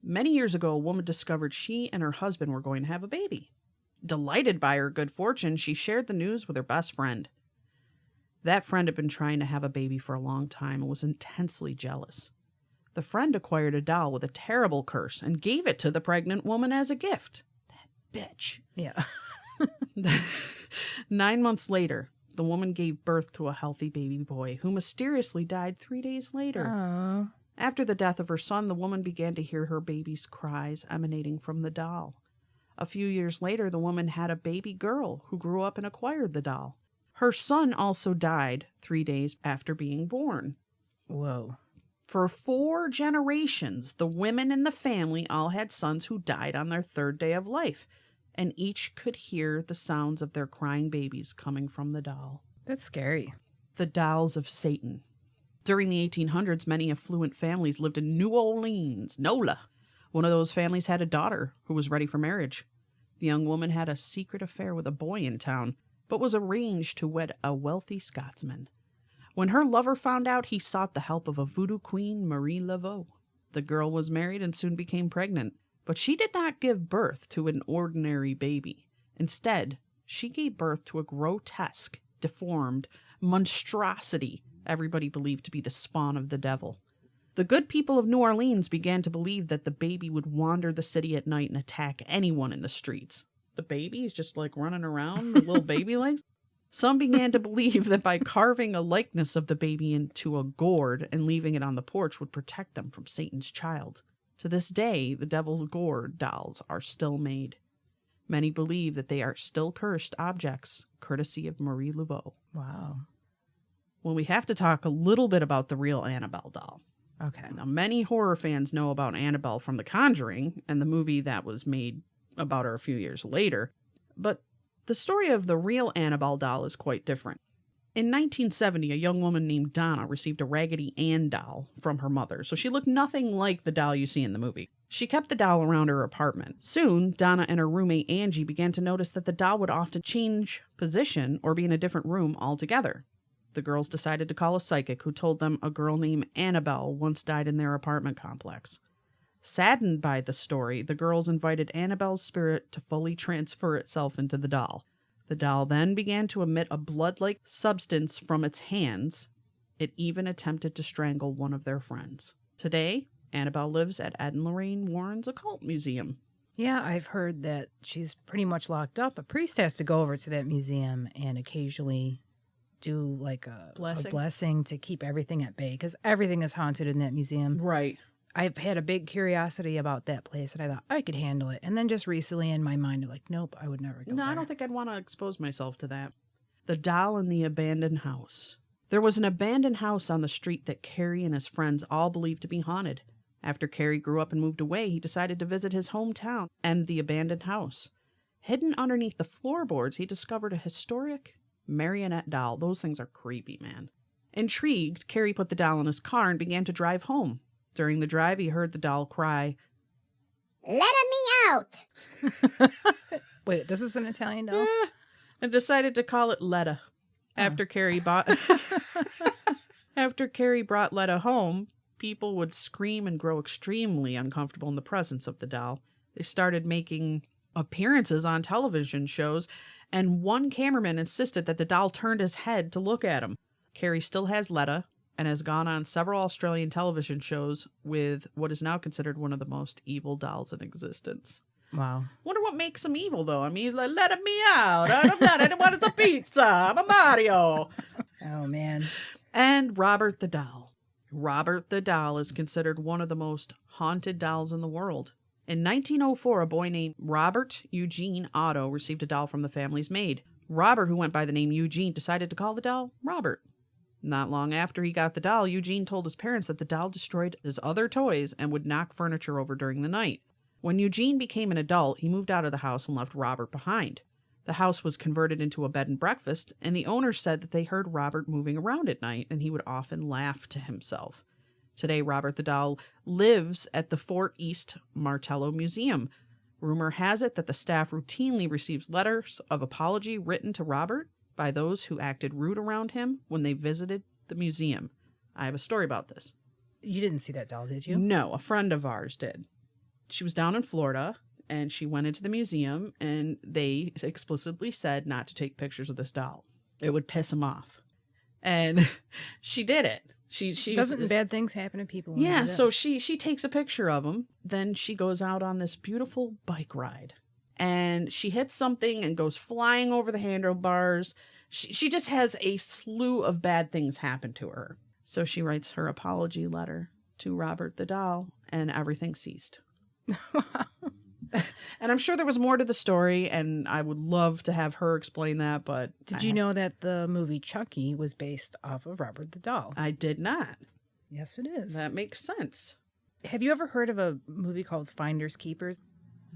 [SPEAKER 2] Many years ago, a woman discovered she and her husband were going to have a baby. Delighted by her good fortune, she shared the news with her best friend. That friend had been trying to have a baby for a long time and was intensely jealous. The friend acquired a doll with a terrible curse and gave it to the pregnant woman as a gift. That bitch.
[SPEAKER 3] Yeah.
[SPEAKER 2] 9 months later, the woman gave birth to a healthy baby boy who mysteriously died 3 days later.
[SPEAKER 3] Oh.
[SPEAKER 2] After the death of her son, the woman began to hear her baby's cries emanating from the doll. A few years later, the woman had a baby girl who grew up and acquired the doll. Her son also died 3 days after being born.
[SPEAKER 3] Whoa.
[SPEAKER 2] For 4 generations, the women in the family all had sons who died on their 3rd day of life. and each could hear the sounds of their crying babies coming from the doll.
[SPEAKER 3] That's scary.
[SPEAKER 2] The dolls of Satan. During the 1800s, many affluent families lived in New Orleans, NOLA. One of those families had a daughter who was ready for marriage. The young woman had a secret affair with a boy in town, but was arranged to wed a wealthy Scotsman. When her lover found out, he sought the help of a voodoo queen, Marie Laveau. The girl was married and soon became pregnant, but she did not give birth to an ordinary baby. Instead, she gave birth to a grotesque, deformed monstrosity everybody believed to be the spawn of the devil. The good people of New Orleans began to believe that the baby would wander the city at night and attack anyone in the streets. The baby is just like running around with little baby legs. Some began to believe that by carving a likeness of the baby into a gourd and leaving it on the porch would protect them from Satan's child. To this day, the devil's gourd dolls are still made. Many believe that they are still cursed objects, courtesy of Marie Laveau.
[SPEAKER 3] Wow.
[SPEAKER 2] Well, we have to talk a little bit about the real Annabelle doll.
[SPEAKER 3] Okay.
[SPEAKER 2] Now, many horror fans know about Annabelle from The Conjuring and the movie that was made about her a few years later, but the story of the real Annabelle doll is quite different. In 1970, a young woman named Donna received a Raggedy Ann doll from her mother, so she looked nothing like the doll you see in the movie. She kept the doll around her apartment. Soon, Donna and her roommate Angie began to notice that the doll would often change position or be in a different room altogether. The girls decided to call a psychic who told them a girl named Annabelle once died in their apartment complex. Saddened by the story, the girls invited Annabelle's spirit to fully transfer itself into the doll. The doll then began to emit a blood-like substance from its hands. It even attempted to strangle one of their friends. Today, Annabelle lives at Ed and Lorraine Warren's Occult Museum.
[SPEAKER 3] Yeah, I've heard that she's pretty much locked up. A priest has to go over to that museum and occasionally do like a blessing to keep everything at bay, because everything is haunted in that museum.
[SPEAKER 2] Right.
[SPEAKER 3] I've had a big curiosity about that place, and I thought I could handle it. And then just recently in my mind, I'm like, nope, I would never go there.
[SPEAKER 2] I don't think I'd want to expose myself to that. The doll in the abandoned house. There was an abandoned house on the street that Carrie and his friends all believed to be haunted. After Carrie grew up and moved away, he decided to visit his hometown and the abandoned house. Hidden underneath the floorboards, he discovered a historic marionette doll. Those things are creepy, man. Intrigued, Carrie put the doll in his car and began to drive home. During the drive, he heard the doll cry,
[SPEAKER 5] "Let me out!"
[SPEAKER 3] Wait, this was an Italian doll?
[SPEAKER 2] and decided to call it Letta. After Carrie brought Letta home, people would scream and grow extremely uncomfortable in the presence of the doll. They started making appearances on television shows, and one cameraman insisted that the doll turned his head to look at him. Carrie still has Letta and has gone on several Australian television shows with what is now considered one of the most evil dolls in existence.
[SPEAKER 3] Wow.
[SPEAKER 2] Wonder what makes him evil, though. I mean, he's like, let me out. I'm not anyone. It's a pizza. I'm a Mario.
[SPEAKER 3] Oh, man.
[SPEAKER 2] And Robert the doll. Robert the doll is considered one of the most haunted dolls in the world. In 1904, a boy named Robert Eugene Otto received a doll from the family's maid. Robert, who went by the name Eugene, decided to call the doll Robert. Not long after he got the doll, Eugene told his parents that the doll destroyed his other toys and would knock furniture over during the night. When Eugene became an adult, he moved out of the house and left Robert behind. The house was converted into a bed and breakfast, and the owners said that they heard Robert moving around at night, and he would often laugh to himself. Today, Robert the doll lives at the Fort East Martello Museum. Rumor has it that the staff routinely receives letters of apology written to Robert by those who acted rude around him when they visited the museum. I have a story about this.
[SPEAKER 3] You didn't see that doll, did you?
[SPEAKER 2] No, a friend of ours did. She was down in Florida, and she went into the museum, and they explicitly said not to take pictures of this doll. It would piss him off. And she did it. She
[SPEAKER 3] Doesn't bad things happen to people? When
[SPEAKER 2] yeah,
[SPEAKER 3] they do
[SPEAKER 2] so
[SPEAKER 3] that?
[SPEAKER 2] she takes a picture of him. Then she goes out on this beautiful bike ride. And she hits something and goes flying over the handlebars. She just has a slew of bad things happen to her. So she writes her apology letter to Robert the doll, and everything ceased. And I'm sure there was more to the story, and I would love to have her explain that, but...
[SPEAKER 3] Did you know that the movie Chucky was based off of Robert the doll?
[SPEAKER 2] I did not.
[SPEAKER 3] Yes, it is.
[SPEAKER 2] That makes sense.
[SPEAKER 3] Have you ever heard of a movie called Finders Keepers?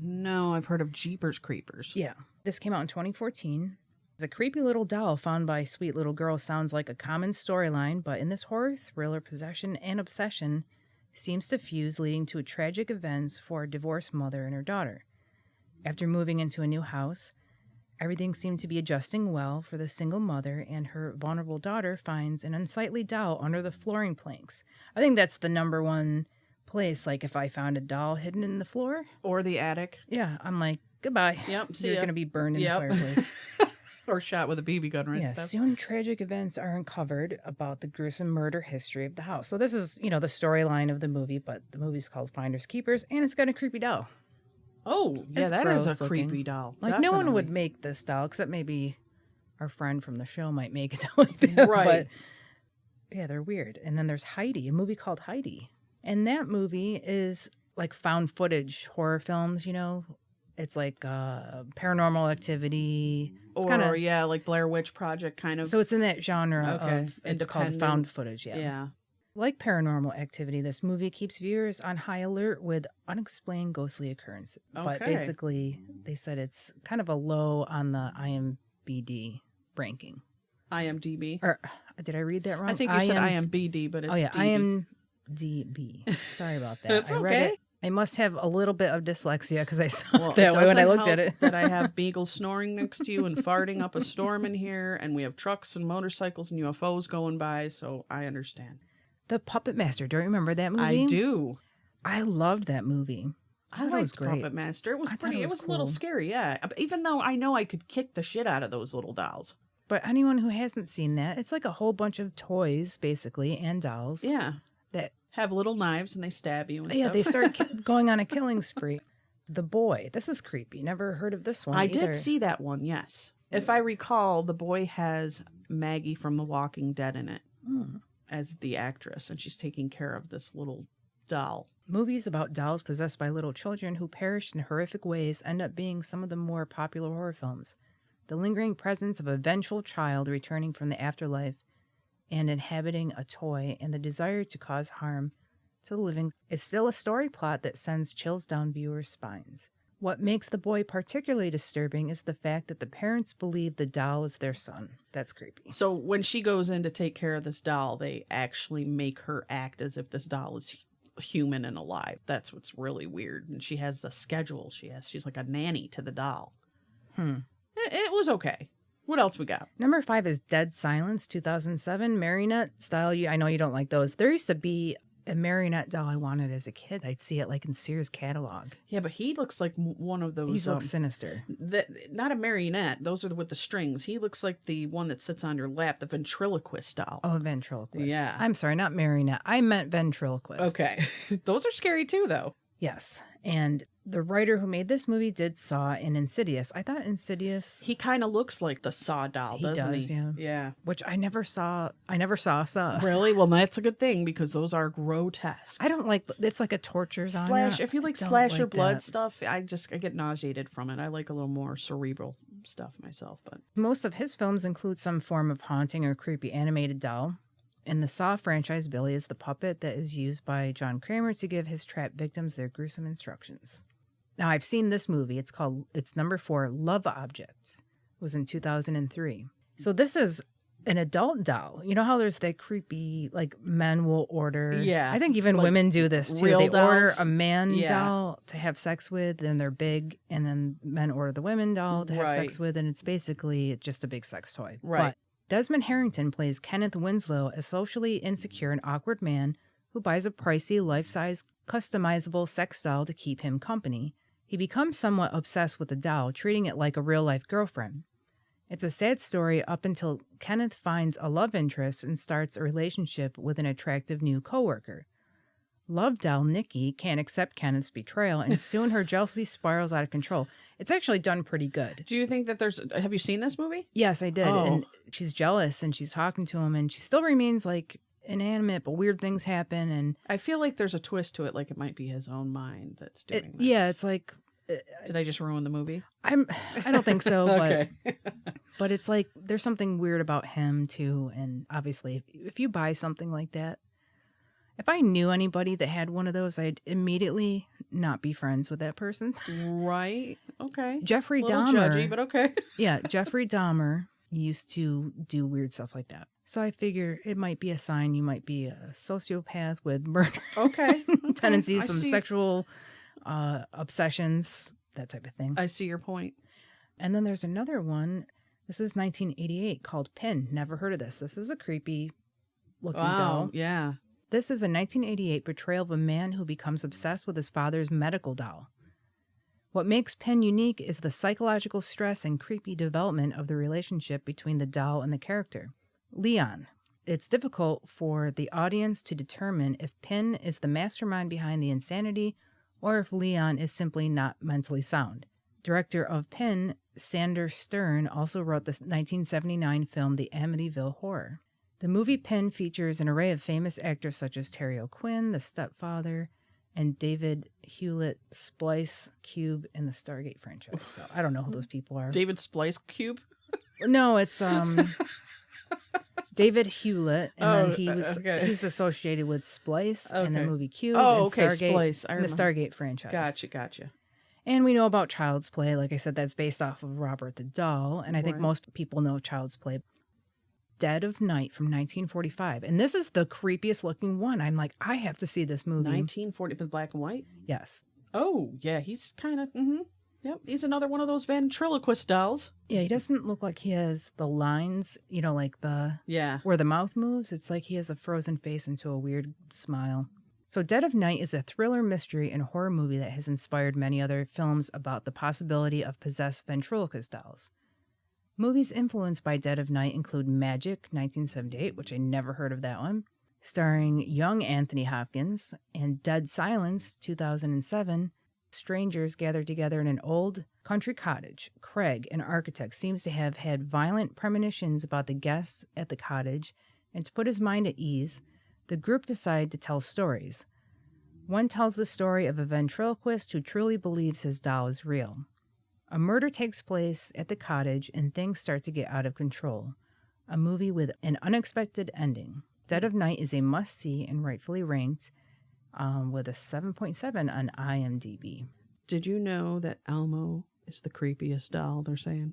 [SPEAKER 2] No, I've heard of Jeepers Creepers.
[SPEAKER 3] Yeah. This came out in 2014. A creepy little doll found by a sweet little girl sounds like a common storyline, but in this horror thriller, possession and obsession seems to fuse, leading to tragic events for a divorced mother and her daughter. After moving into a new house, everything seemed to be adjusting well for the single mother, and her vulnerable daughter finds an unsightly doll under the flooring planks. I think that's the number one place. Like, if I found a doll hidden in the floor
[SPEAKER 2] Or the attic.
[SPEAKER 3] yeah, I'm like, goodbye.
[SPEAKER 2] Yep, see
[SPEAKER 3] You're
[SPEAKER 2] ya.
[SPEAKER 3] going to be burned in
[SPEAKER 2] Yep.
[SPEAKER 3] the fireplace.
[SPEAKER 2] Or shot with a BB gun, right?
[SPEAKER 3] Yeah,
[SPEAKER 2] Steph?
[SPEAKER 3] soon tragic events are uncovered about the gruesome murder history of the house. So this is, the storyline of the movie, but the movie's called Finders Keepers, and it's got a creepy doll.
[SPEAKER 2] Oh, yeah,
[SPEAKER 3] It's
[SPEAKER 2] that is a
[SPEAKER 3] gross looking.
[SPEAKER 2] creepy doll.
[SPEAKER 3] Like, no one would
[SPEAKER 2] Definitely.
[SPEAKER 3] make this doll, except maybe our friend from the show might make a doll like that.
[SPEAKER 2] Right.
[SPEAKER 3] But yeah, they're weird. And then there's Heidi, a movie called Heidi. And that movie is like found footage horror films, It's like Paranormal Activity. It's
[SPEAKER 2] Or,
[SPEAKER 3] kind of
[SPEAKER 2] yeah, like Blair Witch Project kind of.
[SPEAKER 3] so it's in that genre
[SPEAKER 2] Okay,
[SPEAKER 3] of it's called
[SPEAKER 2] independent.
[SPEAKER 3] found footage. Yeah.
[SPEAKER 2] yeah.
[SPEAKER 3] Like Paranormal Activity, this movie keeps viewers on high alert with unexplained ghostly occurrences. But
[SPEAKER 2] Okay.
[SPEAKER 3] basically, they said it's kind of a low on the IMBD ranking.
[SPEAKER 2] IMDb.
[SPEAKER 3] Or did I read that wrong?
[SPEAKER 2] I think you said IMBD, but it's
[SPEAKER 3] Oh yeah,
[SPEAKER 2] DB.
[SPEAKER 3] IMDb. Sorry about that.
[SPEAKER 2] It's
[SPEAKER 3] I read
[SPEAKER 2] okay.
[SPEAKER 3] it. I must have a little bit of dyslexia because I saw
[SPEAKER 2] Well,
[SPEAKER 3] it that way when I
[SPEAKER 2] doesn't
[SPEAKER 3] looked at
[SPEAKER 2] help
[SPEAKER 3] it.
[SPEAKER 2] that I have beagles snoring next to you and farting up a storm in here, and we have trucks and motorcycles and UFOs going by, so I understand.
[SPEAKER 3] The Puppet Master. Do you remember that movie?
[SPEAKER 2] I do.
[SPEAKER 3] I loved that movie. I thought it was
[SPEAKER 2] liked
[SPEAKER 3] great.
[SPEAKER 2] Puppet Master. It was
[SPEAKER 3] I thought
[SPEAKER 2] pretty.
[SPEAKER 3] it
[SPEAKER 2] It
[SPEAKER 3] was
[SPEAKER 2] was a little
[SPEAKER 3] cool.
[SPEAKER 2] scary, yeah. Even though I know I could kick the shit out of those little dolls.
[SPEAKER 3] But anyone who hasn't seen that, it's like a whole bunch of toys, basically, and dolls.
[SPEAKER 2] Yeah.
[SPEAKER 3] That
[SPEAKER 2] Have little knives and they stab you and
[SPEAKER 3] yeah,
[SPEAKER 2] stuff.
[SPEAKER 3] they start going on a killing spree. The Boy. This is creepy. Never heard of this one.
[SPEAKER 2] I
[SPEAKER 3] either.
[SPEAKER 2] did see that one, yes. If I recall, The Boy has Maggie from The Walking Dead in it
[SPEAKER 3] Hmm.
[SPEAKER 2] as the actress, and she's taking care of this little doll.
[SPEAKER 3] Movies about dolls possessed by little children who perished in horrific ways end up being some of the more popular horror films. The lingering presence of a vengeful child returning from the afterlife and inhabiting a toy, and the desire to cause harm to the living is still a story plot that sends chills down viewers' spines. What makes The Boy particularly disturbing is the fact that the parents believe the doll is their son. That's creepy.
[SPEAKER 2] So when she goes in to take care of this doll, they actually make her act as if this doll is human and alive. That's what's really weird. And she has the schedule she's like a nanny to the doll. It was okay. What else we got?
[SPEAKER 3] Number 5 is Dead Silence, 2007, marionette style. I know you don't like those. There used to be a marionette doll I wanted as a kid. I'd see it like in Sears catalog.
[SPEAKER 2] Yeah, but he looks like one of those.
[SPEAKER 3] These look sinister.
[SPEAKER 2] Not a marionette. Those are with the strings. He looks like the one that sits on your lap, the ventriloquist doll.
[SPEAKER 3] Oh, ventriloquist.
[SPEAKER 2] Yeah.
[SPEAKER 3] I'm sorry, not marionette. I meant ventriloquist.
[SPEAKER 2] Okay. Those are scary too, though.
[SPEAKER 3] Yes. And the writer who made this movie did Saw and Insidious. I thought Insidious,
[SPEAKER 2] He kind of looks like the Saw doll,
[SPEAKER 3] He
[SPEAKER 2] doesn't
[SPEAKER 3] does,
[SPEAKER 2] he?
[SPEAKER 3] yeah.
[SPEAKER 2] Yeah.
[SPEAKER 3] which I never saw Saw.
[SPEAKER 2] Really? Well, that's a good thing because those are grotesque.
[SPEAKER 3] I don't like, it's like a torture genre.
[SPEAKER 2] Slash. If you
[SPEAKER 3] I
[SPEAKER 2] like
[SPEAKER 3] don't
[SPEAKER 2] slasher
[SPEAKER 3] like
[SPEAKER 2] blood
[SPEAKER 3] that.
[SPEAKER 2] stuff, I get nauseated from it. I like a little more cerebral stuff myself, but
[SPEAKER 3] Most of his films include some form of haunting or creepy animated doll. In the Saw franchise, Billy is the puppet that is used by John Kramer to give his trapped victims their gruesome instructions. Now, I've seen this movie. It's number 4, Love Objects. It was in 2003. So this is an adult doll. You know how there's that creepy, like, men will order.
[SPEAKER 2] Yeah,
[SPEAKER 3] I think even
[SPEAKER 2] like
[SPEAKER 3] women do this too.
[SPEAKER 2] real
[SPEAKER 3] They order
[SPEAKER 2] dolls?
[SPEAKER 3] a man
[SPEAKER 2] Yeah.
[SPEAKER 3] doll to have sex with, and they're big, and then men order the women doll to have sex
[SPEAKER 2] Right.
[SPEAKER 3] with, and it's basically just a big sex toy.
[SPEAKER 2] Right.
[SPEAKER 3] But Desmond Harrington plays Kenneth Winslow, a socially insecure and awkward man who buys a pricey, life-size, customizable sex doll to keep him company. He becomes somewhat obsessed with the doll, treating it like a real-life girlfriend. It's a sad story up until Kenneth finds a love interest and starts a relationship with an attractive new coworker. Love doll Nikki can't accept Kenneth's betrayal, and soon her jealousy spirals out of control. It's actually done pretty good.
[SPEAKER 2] do you think that have you seen this movie?
[SPEAKER 3] Yes, I did.
[SPEAKER 2] Oh.
[SPEAKER 3] And she's jealous, and she's talking to him, and she still remains like inanimate, but weird things happen. And
[SPEAKER 2] I feel like there's a twist to it, like it might be his own mind that's doing this.
[SPEAKER 3] yeah, it's like
[SPEAKER 2] Did I just ruin the movie?
[SPEAKER 3] I don't think so,
[SPEAKER 2] Okay.
[SPEAKER 3] but it's like there's something weird about him too. And obviously, if you buy something like that, if I knew anybody that had one of those, I'd immediately not be friends with that person.
[SPEAKER 2] Right. Okay.
[SPEAKER 3] Jeffrey
[SPEAKER 2] A little
[SPEAKER 3] Dahmer.
[SPEAKER 2] judgy, but okay.
[SPEAKER 3] Yeah, Jeffrey Dahmer used to do weird stuff like that. So I figure it might be a sign you might be a sociopath with murder
[SPEAKER 2] Okay.
[SPEAKER 3] tendencies,
[SPEAKER 2] I
[SPEAKER 3] some
[SPEAKER 2] see.
[SPEAKER 3] sexual obsessions, that type of thing.
[SPEAKER 2] I see your point.
[SPEAKER 3] And then there's another one. This is 1988 called Pin. Never heard of this. This is a creepy looking doll.
[SPEAKER 2] Yeah.
[SPEAKER 3] This is a 1988 portrayal of a man who becomes obsessed with his father's medical doll. What makes Pin unique is the psychological stress and creepy development of the relationship between the doll and the character, Leon. It's difficult for the audience to determine if Pin is the mastermind behind the insanity or if Leon is simply not mentally sound. Director of Pin, Sander Stern, also wrote the 1979 film The Amityville Horror. The movie Pin features an array of famous actors such as Terry O'Quinn, the stepfather, and David Hewlett, Splice Cube in the Stargate franchise. So I don't know who those people are.
[SPEAKER 2] David Splice Cube?
[SPEAKER 3] No, it's David Hewlett, and then he's associated with Splice in the movie Cube.
[SPEAKER 2] Oh,
[SPEAKER 3] and
[SPEAKER 2] okay,
[SPEAKER 3] Stargate,
[SPEAKER 2] Splice.
[SPEAKER 3] in the Stargate franchise.
[SPEAKER 2] Gotcha.
[SPEAKER 3] And we know about Child's Play. Like I said, that's based off of Robert the Doll, and I think
[SPEAKER 2] Right.
[SPEAKER 3] most people know Child's Play. Dead of Night from 1945, and this is the creepiest looking one. I'm like, I have to see this movie.
[SPEAKER 2] 1940, but black and white?
[SPEAKER 3] Yes.
[SPEAKER 2] Oh, yeah, he's kind of, Yep, he's another one of those ventriloquist dolls.
[SPEAKER 3] Yeah, he doesn't look like he has the lines, like
[SPEAKER 2] Yeah.
[SPEAKER 3] where the mouth moves. It's like he has a frozen face into a weird smile. So Dead of Night is a thriller, mystery, and horror movie that has inspired many other films about the possibility of possessed ventriloquist dolls. Movies influenced by Dead of Night include Magic, 1978, which I never heard of that one, starring young Anthony Hopkins, and Dead Silence, 2007. Strangers gathered together in an old country cottage. Craig, an architect, seems to have had violent premonitions about the guests at the cottage, and to put his mind at ease, the group decide to tell stories. One tells the story of a ventriloquist who truly believes his doll is real. A murder takes place at the cottage and things start to get out of control. A movie with an unexpected ending. Dead of Night is a must-see and rightfully ranked with a 7.7 on IMDb.
[SPEAKER 2] Did you know that Elmo is the creepiest doll, they're saying?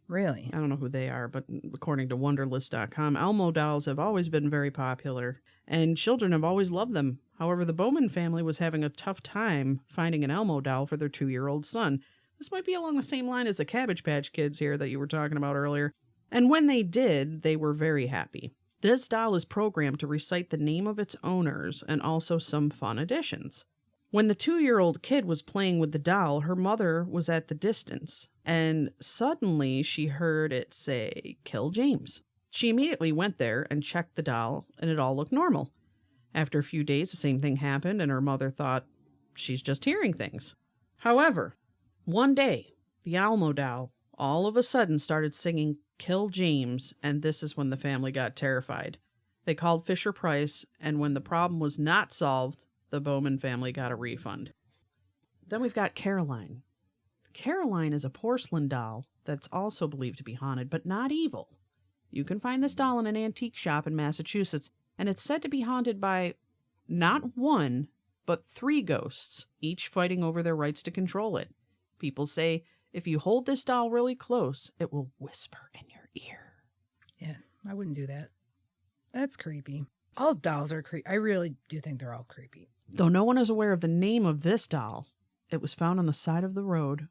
[SPEAKER 3] Really?
[SPEAKER 2] I don't know who they are, but according to Wonderlist.com, Elmo dolls have always been very popular, and children have always loved them. However, the Bowman family was having a tough time finding an Elmo doll for their 2-year-old son. This might be along the same line as the Cabbage Patch Kids here that you were talking about earlier. And when they did, they were very happy. This doll is programmed to recite the name of its owners and also some fun additions. When the 2-year-old kid was playing with the doll, her mother was at the distance, and suddenly she heard it say, "Kill James." She immediately went there and checked the doll, and it all looked normal. After a few days, the same thing happened, and her mother thought, she's just hearing things. However, one day, the Elmo doll all of a sudden started singing "Kill James," and this is when the family got terrified. They called Fisher-Price, and when the problem was not solved, the Bowman family got a refund. Then we've got Caroline. Caroline is a porcelain doll that's also believed to be haunted, but not evil. You can find this doll in an antique shop in Massachusetts, and it's said to be haunted by not one, but 3 ghosts, each fighting over their rights to control it. People say if you hold this doll really close, it will whisper in your ear.
[SPEAKER 3] Yeah, I wouldn't do that. That's creepy. All dolls are creepy. I really do think they're all creepy.
[SPEAKER 2] Though no one is aware of the name of this doll, it was found on the side of the road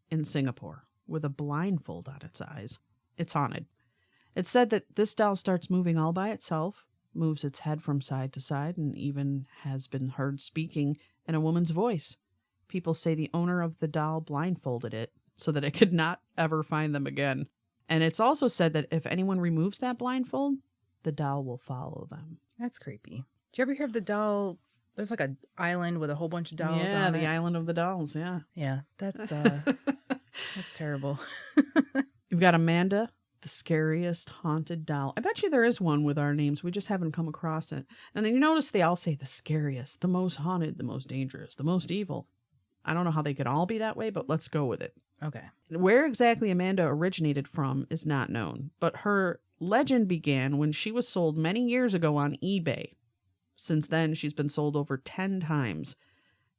[SPEAKER 2] in Singapore with a blindfold on its eyes. It's haunted. It's said that this doll starts moving all by itself, moves its head from side to side, and even has been heard speaking in a woman's voice. People say the owner of the doll blindfolded it so that it could not ever find them again. And it's also said that if anyone removes that blindfold, the doll will follow them.
[SPEAKER 3] That's creepy. Did you ever hear of the doll? There's like an island with a whole bunch of dolls
[SPEAKER 2] Yeah,
[SPEAKER 3] on
[SPEAKER 2] the
[SPEAKER 3] it.
[SPEAKER 2] island of the dolls, yeah.
[SPEAKER 3] Yeah, that's terrible.
[SPEAKER 2] You've got Amanda, the scariest haunted doll. I bet you there is one with our names. We just haven't come across it. And then you notice they all say the scariest, the most haunted, the most dangerous, the most evil. I don't know how they could all be that way, but let's go with it.
[SPEAKER 3] Okay.
[SPEAKER 2] Where exactly Amanda originated from is not known, but her legend began when she was sold many years ago on eBay. Since then, she's been sold over 10 times.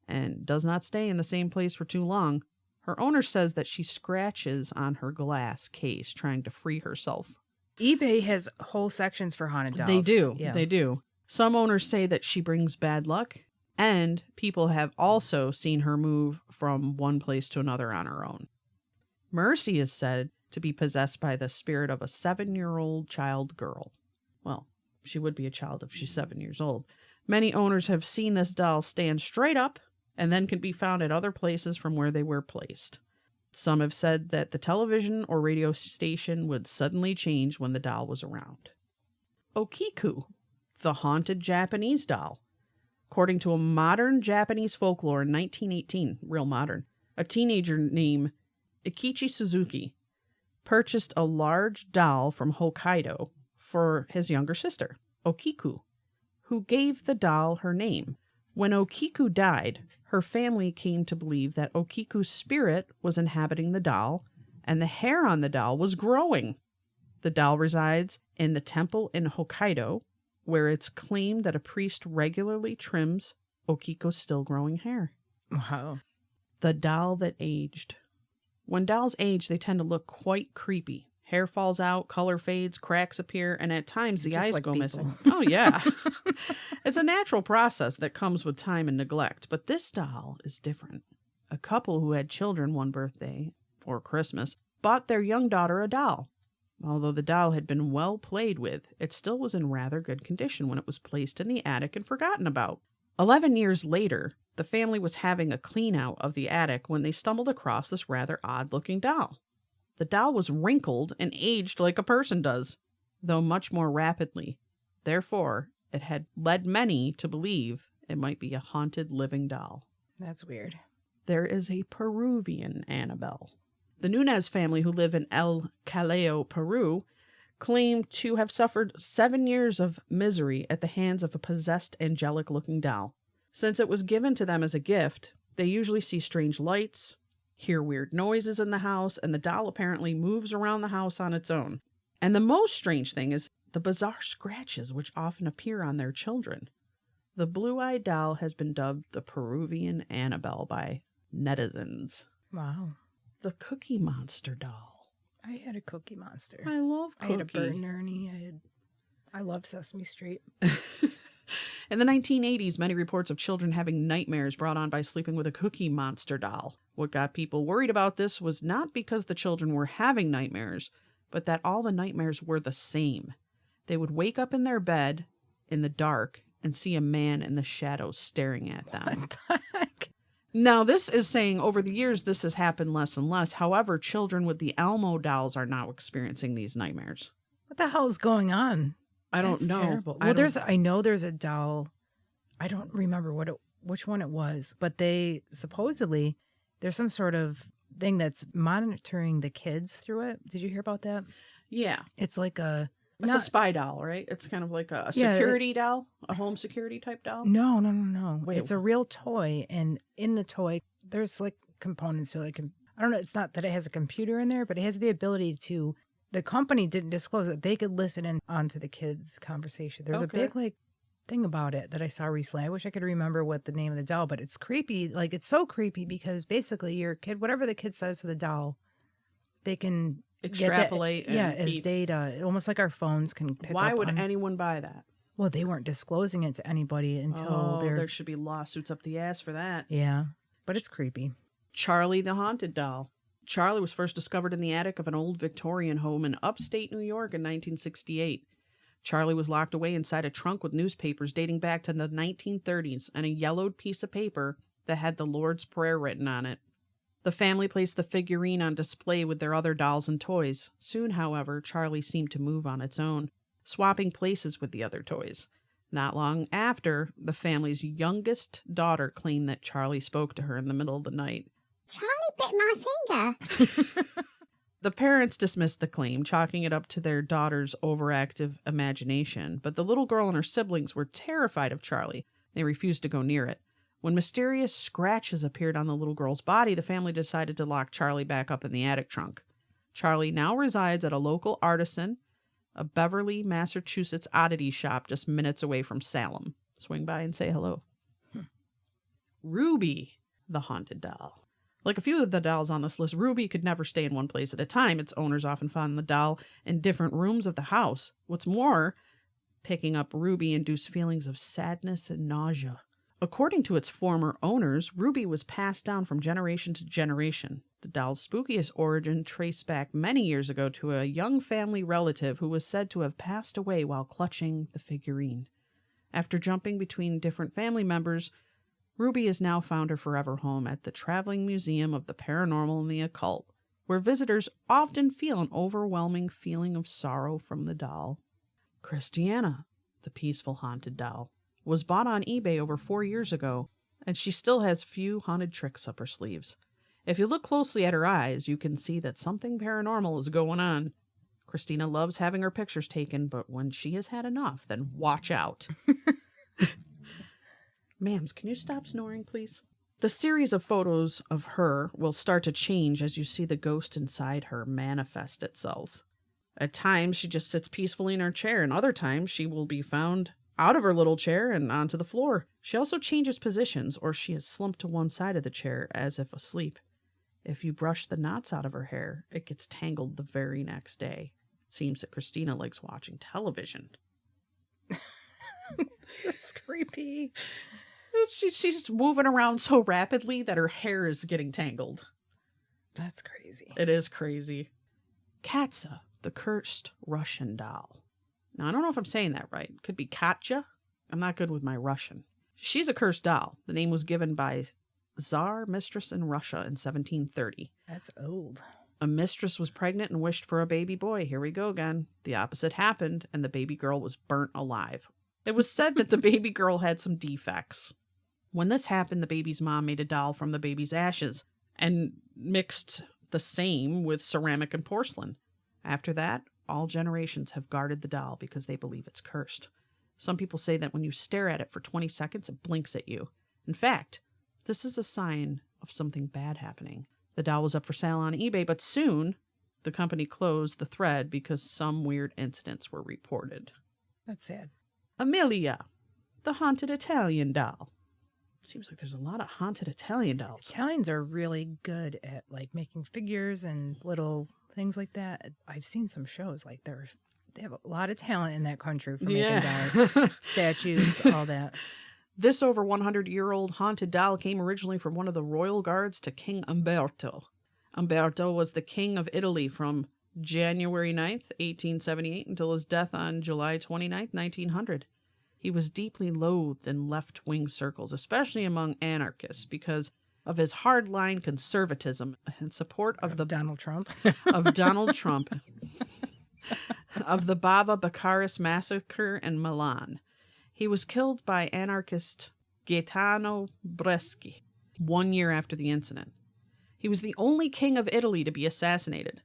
[SPEAKER 2] and does not stay in the same place for too long. Her owner says that she scratches on her glass case trying to free herself.
[SPEAKER 3] eBay has whole sections for haunted dolls.
[SPEAKER 2] They do.
[SPEAKER 3] Yeah.
[SPEAKER 2] They do. Some owners say that she brings bad luck, and people have also seen her move from one place to another on her own. Mercy is said to be possessed by the spirit of a 7-year-old child girl. Well, she would be a child if she's 7 years old. Many owners have seen this doll stand straight up and then can be found at other places from where they were placed. Some have said that the television or radio station would suddenly change when the doll was around. Okiku, the haunted Japanese doll. According to a modern Japanese folklore in 1918, real modern, a teenager named Ikichi Suzuki purchased a large doll from Hokkaido for his younger sister, Okiku, who gave the doll her name. When Okiku died, her family came to believe that Okiku's spirit was inhabiting the doll, and the hair on the doll was growing. The doll resides in the temple in Hokkaido, where it's claimed that a priest regularly trims Okiko's still growing hair.
[SPEAKER 3] Wow.
[SPEAKER 2] The doll that aged. When dolls age, they tend to look quite creepy. Hair falls out, color fades, cracks appear, and at times the
[SPEAKER 3] Just
[SPEAKER 2] eyes
[SPEAKER 3] like
[SPEAKER 2] go
[SPEAKER 3] people.
[SPEAKER 2] missing. Oh, yeah. It's a natural process that comes with time and neglect, but this doll is different. A couple who had children one birthday, or Christmas, bought their young daughter a doll. Although the doll had been well played with, it still was in rather good condition when it was placed in the attic and forgotten about. 11 years later, the family was having a clean-out of the attic when they stumbled across this rather odd-looking doll. The doll was wrinkled and aged like a person does, though much more rapidly. Therefore, it had led many to believe it might be a haunted living doll.
[SPEAKER 3] That's weird.
[SPEAKER 2] There is a Peruvian Annabelle. The Nunez family, who live in El Callao, Peru, claim to have suffered 7 years of misery at the hands of a possessed angelic-looking doll. Since it was given to them as a gift, they usually see strange lights, hear weird noises in the house, and the doll apparently moves around the house on its own. And the most strange thing is the bizarre scratches which often appear on their children. The blue-eyed doll has been dubbed the Peruvian Annabelle by netizens.
[SPEAKER 3] Wow.
[SPEAKER 2] The Cookie Monster doll.
[SPEAKER 3] I had a Cookie Monster.
[SPEAKER 2] I love Cookie.
[SPEAKER 3] I had a Bert and Ernie. I love Sesame Street.
[SPEAKER 2] In the 1980s, many reports of children having nightmares brought on by sleeping with a Cookie Monster doll. What got people worried about this was not because the children were having nightmares, but that all the nightmares were the same. They would wake up in their bed in the dark and see a man in the shadows staring at them.
[SPEAKER 3] What the heck?
[SPEAKER 2] Now, this is saying over the years this has happened less and less. However, children with the Elmo dolls are now experiencing these nightmares.
[SPEAKER 3] What the hell is going on?
[SPEAKER 2] I don't
[SPEAKER 3] That's
[SPEAKER 2] know.
[SPEAKER 3] Terrible.
[SPEAKER 2] I
[SPEAKER 3] Well,
[SPEAKER 2] don't-
[SPEAKER 3] I know there's a doll. I don't remember which one it was, but they supposedly there's some sort of thing that's monitoring the kids through it. Did you hear about that?
[SPEAKER 2] Yeah.
[SPEAKER 3] It's like a
[SPEAKER 2] It's a spy doll, right? It's kind of like a
[SPEAKER 3] Yeah,
[SPEAKER 2] security doll, a home security type doll.
[SPEAKER 3] No.
[SPEAKER 2] Wait.
[SPEAKER 3] It's a real toy, and in the toy, there's like components to like I don't know. It's not that it has a computer in there, but it has the ability to. The company didn't disclose it. They could listen in onto the kids' conversation. There's a
[SPEAKER 2] Okay.
[SPEAKER 3] big like thing about it that I saw recently. I wish I could remember what the name of the doll, but it's creepy. Like it's so creepy because basically your kid, whatever the kid says to the doll, they can
[SPEAKER 2] Extrapolate
[SPEAKER 3] Get that,
[SPEAKER 2] and
[SPEAKER 3] as
[SPEAKER 2] keep-
[SPEAKER 3] data, almost like our phones can pick
[SPEAKER 2] Why
[SPEAKER 3] up
[SPEAKER 2] would
[SPEAKER 3] on-
[SPEAKER 2] anyone buy that?
[SPEAKER 3] Well, they weren't disclosing it to anybody until
[SPEAKER 2] there should be lawsuits up the ass for that.
[SPEAKER 3] Yeah, but it's creepy.
[SPEAKER 2] Charlie the Haunted Doll. Charlie was first discovered in the attic of an old Victorian home in upstate New York in 1968. Charlie was locked away inside a trunk with newspapers dating back to the 1930s and a yellowed piece of paper that had the Lord's Prayer written on it. The family placed the figurine on display with their other dolls and toys. Soon, however, Charlie seemed to move on its own, swapping places with the other toys. Not long after, the family's youngest daughter claimed that Charlie spoke to her in the middle of the night.
[SPEAKER 5] Charlie bit my finger.
[SPEAKER 2] The parents dismissed the claim, chalking it up to their daughter's overactive imagination, but the little girl and her siblings were terrified of Charlie. They refused to go near it. When mysterious scratches appeared on the little girl's body, the family decided to lock Charlie back up in the attic trunk. Charlie now resides at a local artisan, a Beverly, Massachusetts oddity shop just minutes away from Salem. Swing by and say hello. Ruby, the haunted doll. Like a few of the dolls on this list, Ruby could never stay in one place at a time. Its owners often found the doll in different rooms of the house. What's more, picking up Ruby induced feelings of sadness and nausea. According to its former owners, Ruby was passed down from generation to generation. The doll's spookiest origin traced back many years ago to a young family relative who was said to have passed away while clutching the figurine. After jumping between different family members, Ruby has now found her forever home at the Traveling Museum of the Paranormal and the Occult, where visitors often feel an overwhelming feeling of sorrow from the doll. Christiana, the peaceful haunted doll, was bought on eBay over 4 years ago, and she still has few haunted tricks up her sleeves. If you look closely at her eyes, you can see that something paranormal is going on. Christina loves having her pictures taken, but when she has had enough, then watch out. Ma'ams, can you stop snoring, please? The series of photos of her will start to change as you see the ghost inside her manifest itself. At times, she just sits peacefully in her chair, and other times she will be found out of her little chair and onto the floor. She also changes positions, or she is slumped to one side of the chair as if asleep. If you brush the knots out of her hair, it gets tangled the very next day. It seems that Christina likes watching television.
[SPEAKER 3] That's creepy.
[SPEAKER 2] She's moving around so rapidly that her hair is getting tangled.
[SPEAKER 3] That's crazy.
[SPEAKER 2] It is crazy. Katsa, the cursed Russian doll. Now, I don't know if I'm saying that right. It could be Katya. I'm not good with my Russian. She's a cursed doll. The name was given by Tsar mistress in Russia in 1730.
[SPEAKER 3] That's old.
[SPEAKER 2] A mistress was pregnant and wished for a baby boy. Here we go again. The opposite happened, and the baby girl was burnt alive. It was said that the baby girl had some defects. When this happened, the baby's mom made a doll from the baby's ashes and mixed the same with ceramic and porcelain. After that, all generations have guarded the doll because they believe it's cursed. Some people say that when you stare at it for 20 seconds, it blinks at you. In fact, this is a sign of something bad happening. The doll was up for sale on eBay, but soon the company closed the thread because some weird incidents were reported.
[SPEAKER 3] That's sad.
[SPEAKER 2] Amelia, the haunted Italian doll. Seems like there's a lot of haunted Italian dolls.
[SPEAKER 3] Italians are really good at like making figures and little things like that. I've seen some shows like they have a lot of talent in that country for making dolls, statues, all that.
[SPEAKER 2] This over 100-year-old haunted doll came originally from one of the royal guards to King Umberto. Umberto was the king of Italy from January 9th, 1878 until his death on July 29th, 1900. He was deeply loathed in left-wing circles, especially among anarchists, because of his hardline conservatism and support of
[SPEAKER 3] Donald Trump.
[SPEAKER 2] of Donald Trump, of the Bava Baccaris massacre in Milan. He was killed by anarchist Gaetano Bresci 1 year after the incident. He was the only king of Italy to be assassinated.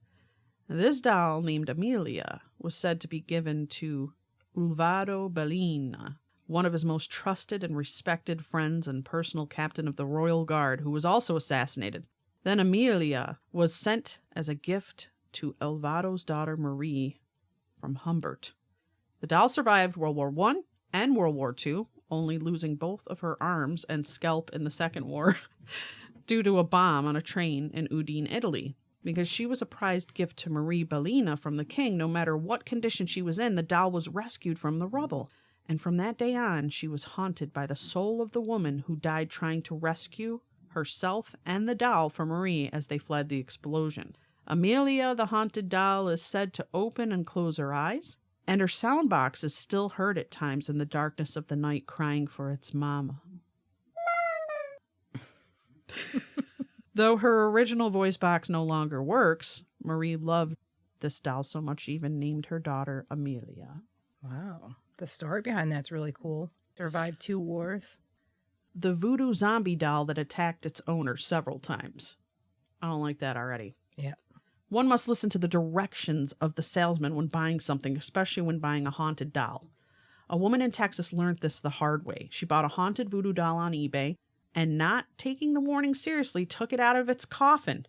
[SPEAKER 2] This doll, named Amelia, was said to be given to Alvaro Bellina, one of his most trusted and respected friends and personal captain of the Royal Guard, who was also assassinated. Then Amelia was sent as a gift to Alvaro's daughter Marie from Humbert. The doll survived World War I and World War II, only losing both of her arms and scalp in the Second War due to a bomb on a train in Udine, Italy. Because she was a prized gift to Marie Bellina from the king, no matter what condition she was in, the doll was rescued from the rubble. And from that day on, she was haunted by the soul of the woman who died trying to rescue herself and the doll from Marie as they fled the explosion. Amelia, the haunted doll, is said to open and close her eyes, and her sound box is still heard at times in the darkness of the night crying for its mama. Though her original voice box no longer works, Marie loved this doll so much she even named her daughter Amelia.
[SPEAKER 3] Wow. The story behind that's really cool. Survived 2 wars.
[SPEAKER 2] The voodoo zombie doll that attacked its owner several times. I don't like that already.
[SPEAKER 3] Yeah.
[SPEAKER 2] One must listen to the directions of the salesman when buying something, especially when buying a haunted doll. A woman in Texas learned this the hard way. She bought a haunted voodoo doll on eBay, and not taking the warning seriously, took it out of its coffin.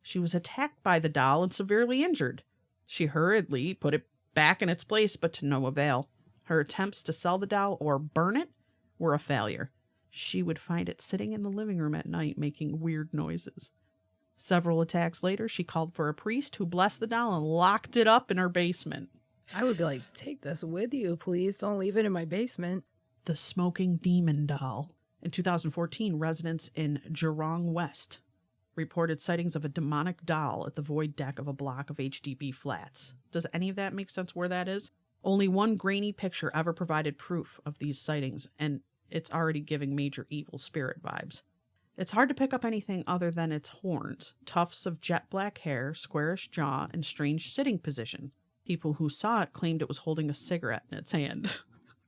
[SPEAKER 2] She was attacked by the doll and severely injured. She hurriedly put it back in its place, but to no avail. Her attempts to sell the doll or burn it were a failure. she would find it sitting in the living room at night making weird noises. Several attacks later, she called for a priest who blessed the doll and locked it up in her basement.
[SPEAKER 3] I would be like, take this with you, please. Don't leave it in my basement.
[SPEAKER 2] The smoking demon doll. In 2014, residents in Jurong West reported sightings of a demonic doll at the void deck of a block of HDB flats. Does any of that make sense where that is? Only one grainy picture ever provided proof of these sightings, and it's already giving major evil spirit vibes. It's hard to pick up anything other than its horns, tufts of jet black hair, squarish jaw, and strange sitting position. People who saw it claimed it was holding a cigarette in its hand.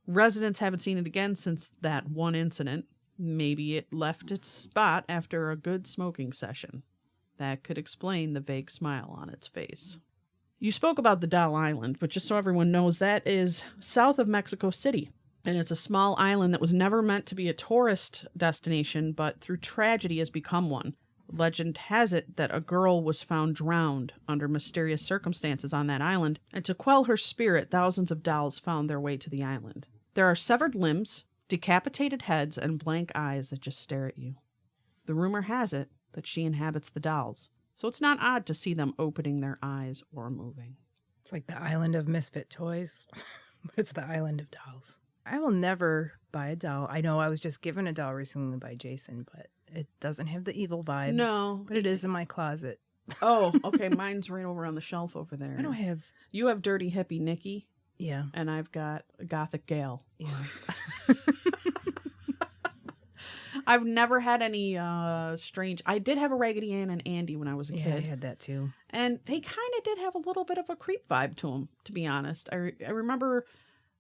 [SPEAKER 2] Residents haven't seen it again since that one incident. Maybe it left its spot after a good smoking session. That could explain the vague smile on its face. You spoke about the Doll Island, but just so everyone knows, that is south of Mexico City. And it's a small island that was never meant to be a tourist destination, but through tragedy has become one. Legend has it that a girl was found drowned under mysterious circumstances on that island, and to quell her spirit, thousands of dolls found their way to the island. There are severed limbs, decapitated heads, and blank eyes that just stare at you. The rumor has it that she inhabits the dolls, so it's not odd to see them opening their eyes or moving.
[SPEAKER 3] It's like the island of misfit toys, but it's the island of dolls. I will never buy a doll. I know I was just given a doll recently by Jason, but it doesn't have the evil vibe.
[SPEAKER 2] No.
[SPEAKER 3] But it is in my closet.
[SPEAKER 2] Oh, okay. Mine's right over on the shelf over there.
[SPEAKER 3] I don't have...
[SPEAKER 2] You have Dirty Hippie Nikki.
[SPEAKER 3] Yeah.
[SPEAKER 2] And I've got Gothic Gale.
[SPEAKER 3] Yeah.
[SPEAKER 2] I've never had any strange... I did have a Raggedy Ann and Andy when I was a kid.
[SPEAKER 3] I had that too.
[SPEAKER 2] And they kind of did have a little bit of a creep vibe to them, to be honest. I remember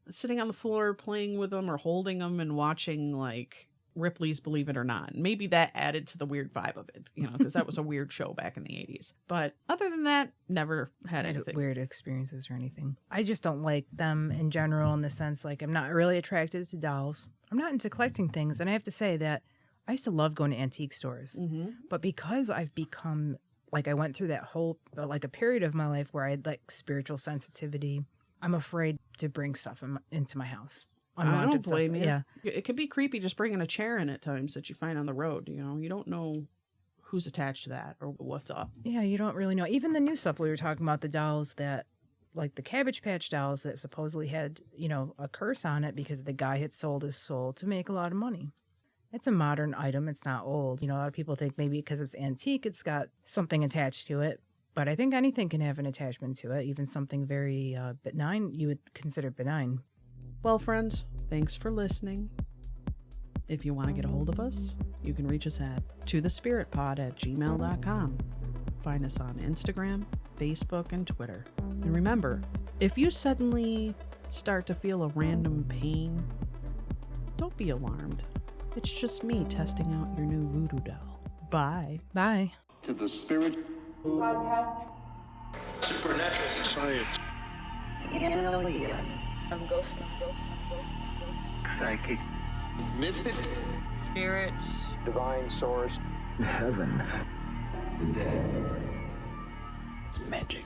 [SPEAKER 2] sitting on the floor playing with them or holding them and watching, like, Ripley's Believe It or Not. Maybe that added to the weird vibe of it, because that was a weird show back in the 80s. But other than that, never had anything.
[SPEAKER 3] Weird experiences or anything. I just don't like them in general, in the sense, like, I'm not really attracted to dolls. I'm not into collecting things. And I have to say that I used to love going to antique stores. Mm-hmm. But because I've become, like, I went through that whole, like, a period of my life where I had, like, spiritual sensitivity, I'm afraid to bring stuff into my house.
[SPEAKER 2] I don't blame you.
[SPEAKER 3] Yeah.
[SPEAKER 2] It can be creepy just bringing a chair in at times that you find on the road. You don't know who's attached to that or what's up.
[SPEAKER 3] Yeah, you don't really know. Even the new stuff we were talking about, the dolls that, like the Cabbage Patch dolls that supposedly had, a curse on it because the guy had sold his soul to make a lot of money. It's a modern item. It's not old. A lot of people think maybe because it's antique, it's got something attached to it. But I think anything can have an attachment to it, even something very benign, you would consider benign.
[SPEAKER 2] Well, friends, thanks for listening. If you want to get a hold of us, you can reach us at tothespiritpod@gmail.com. Find us on Instagram, Facebook, and Twitter. And remember, if you suddenly start to feel a random pain, don't be alarmed. It's just me testing out your new voodoo doll. Bye.
[SPEAKER 3] Bye.
[SPEAKER 6] To the Spirit
[SPEAKER 7] Podcast.
[SPEAKER 6] Supernatural Science.
[SPEAKER 7] I'm ghost.
[SPEAKER 6] Psychic. Mystic.
[SPEAKER 7] Spirits.
[SPEAKER 6] Divine Source.
[SPEAKER 8] Heaven.
[SPEAKER 6] The dead.
[SPEAKER 8] It's magic.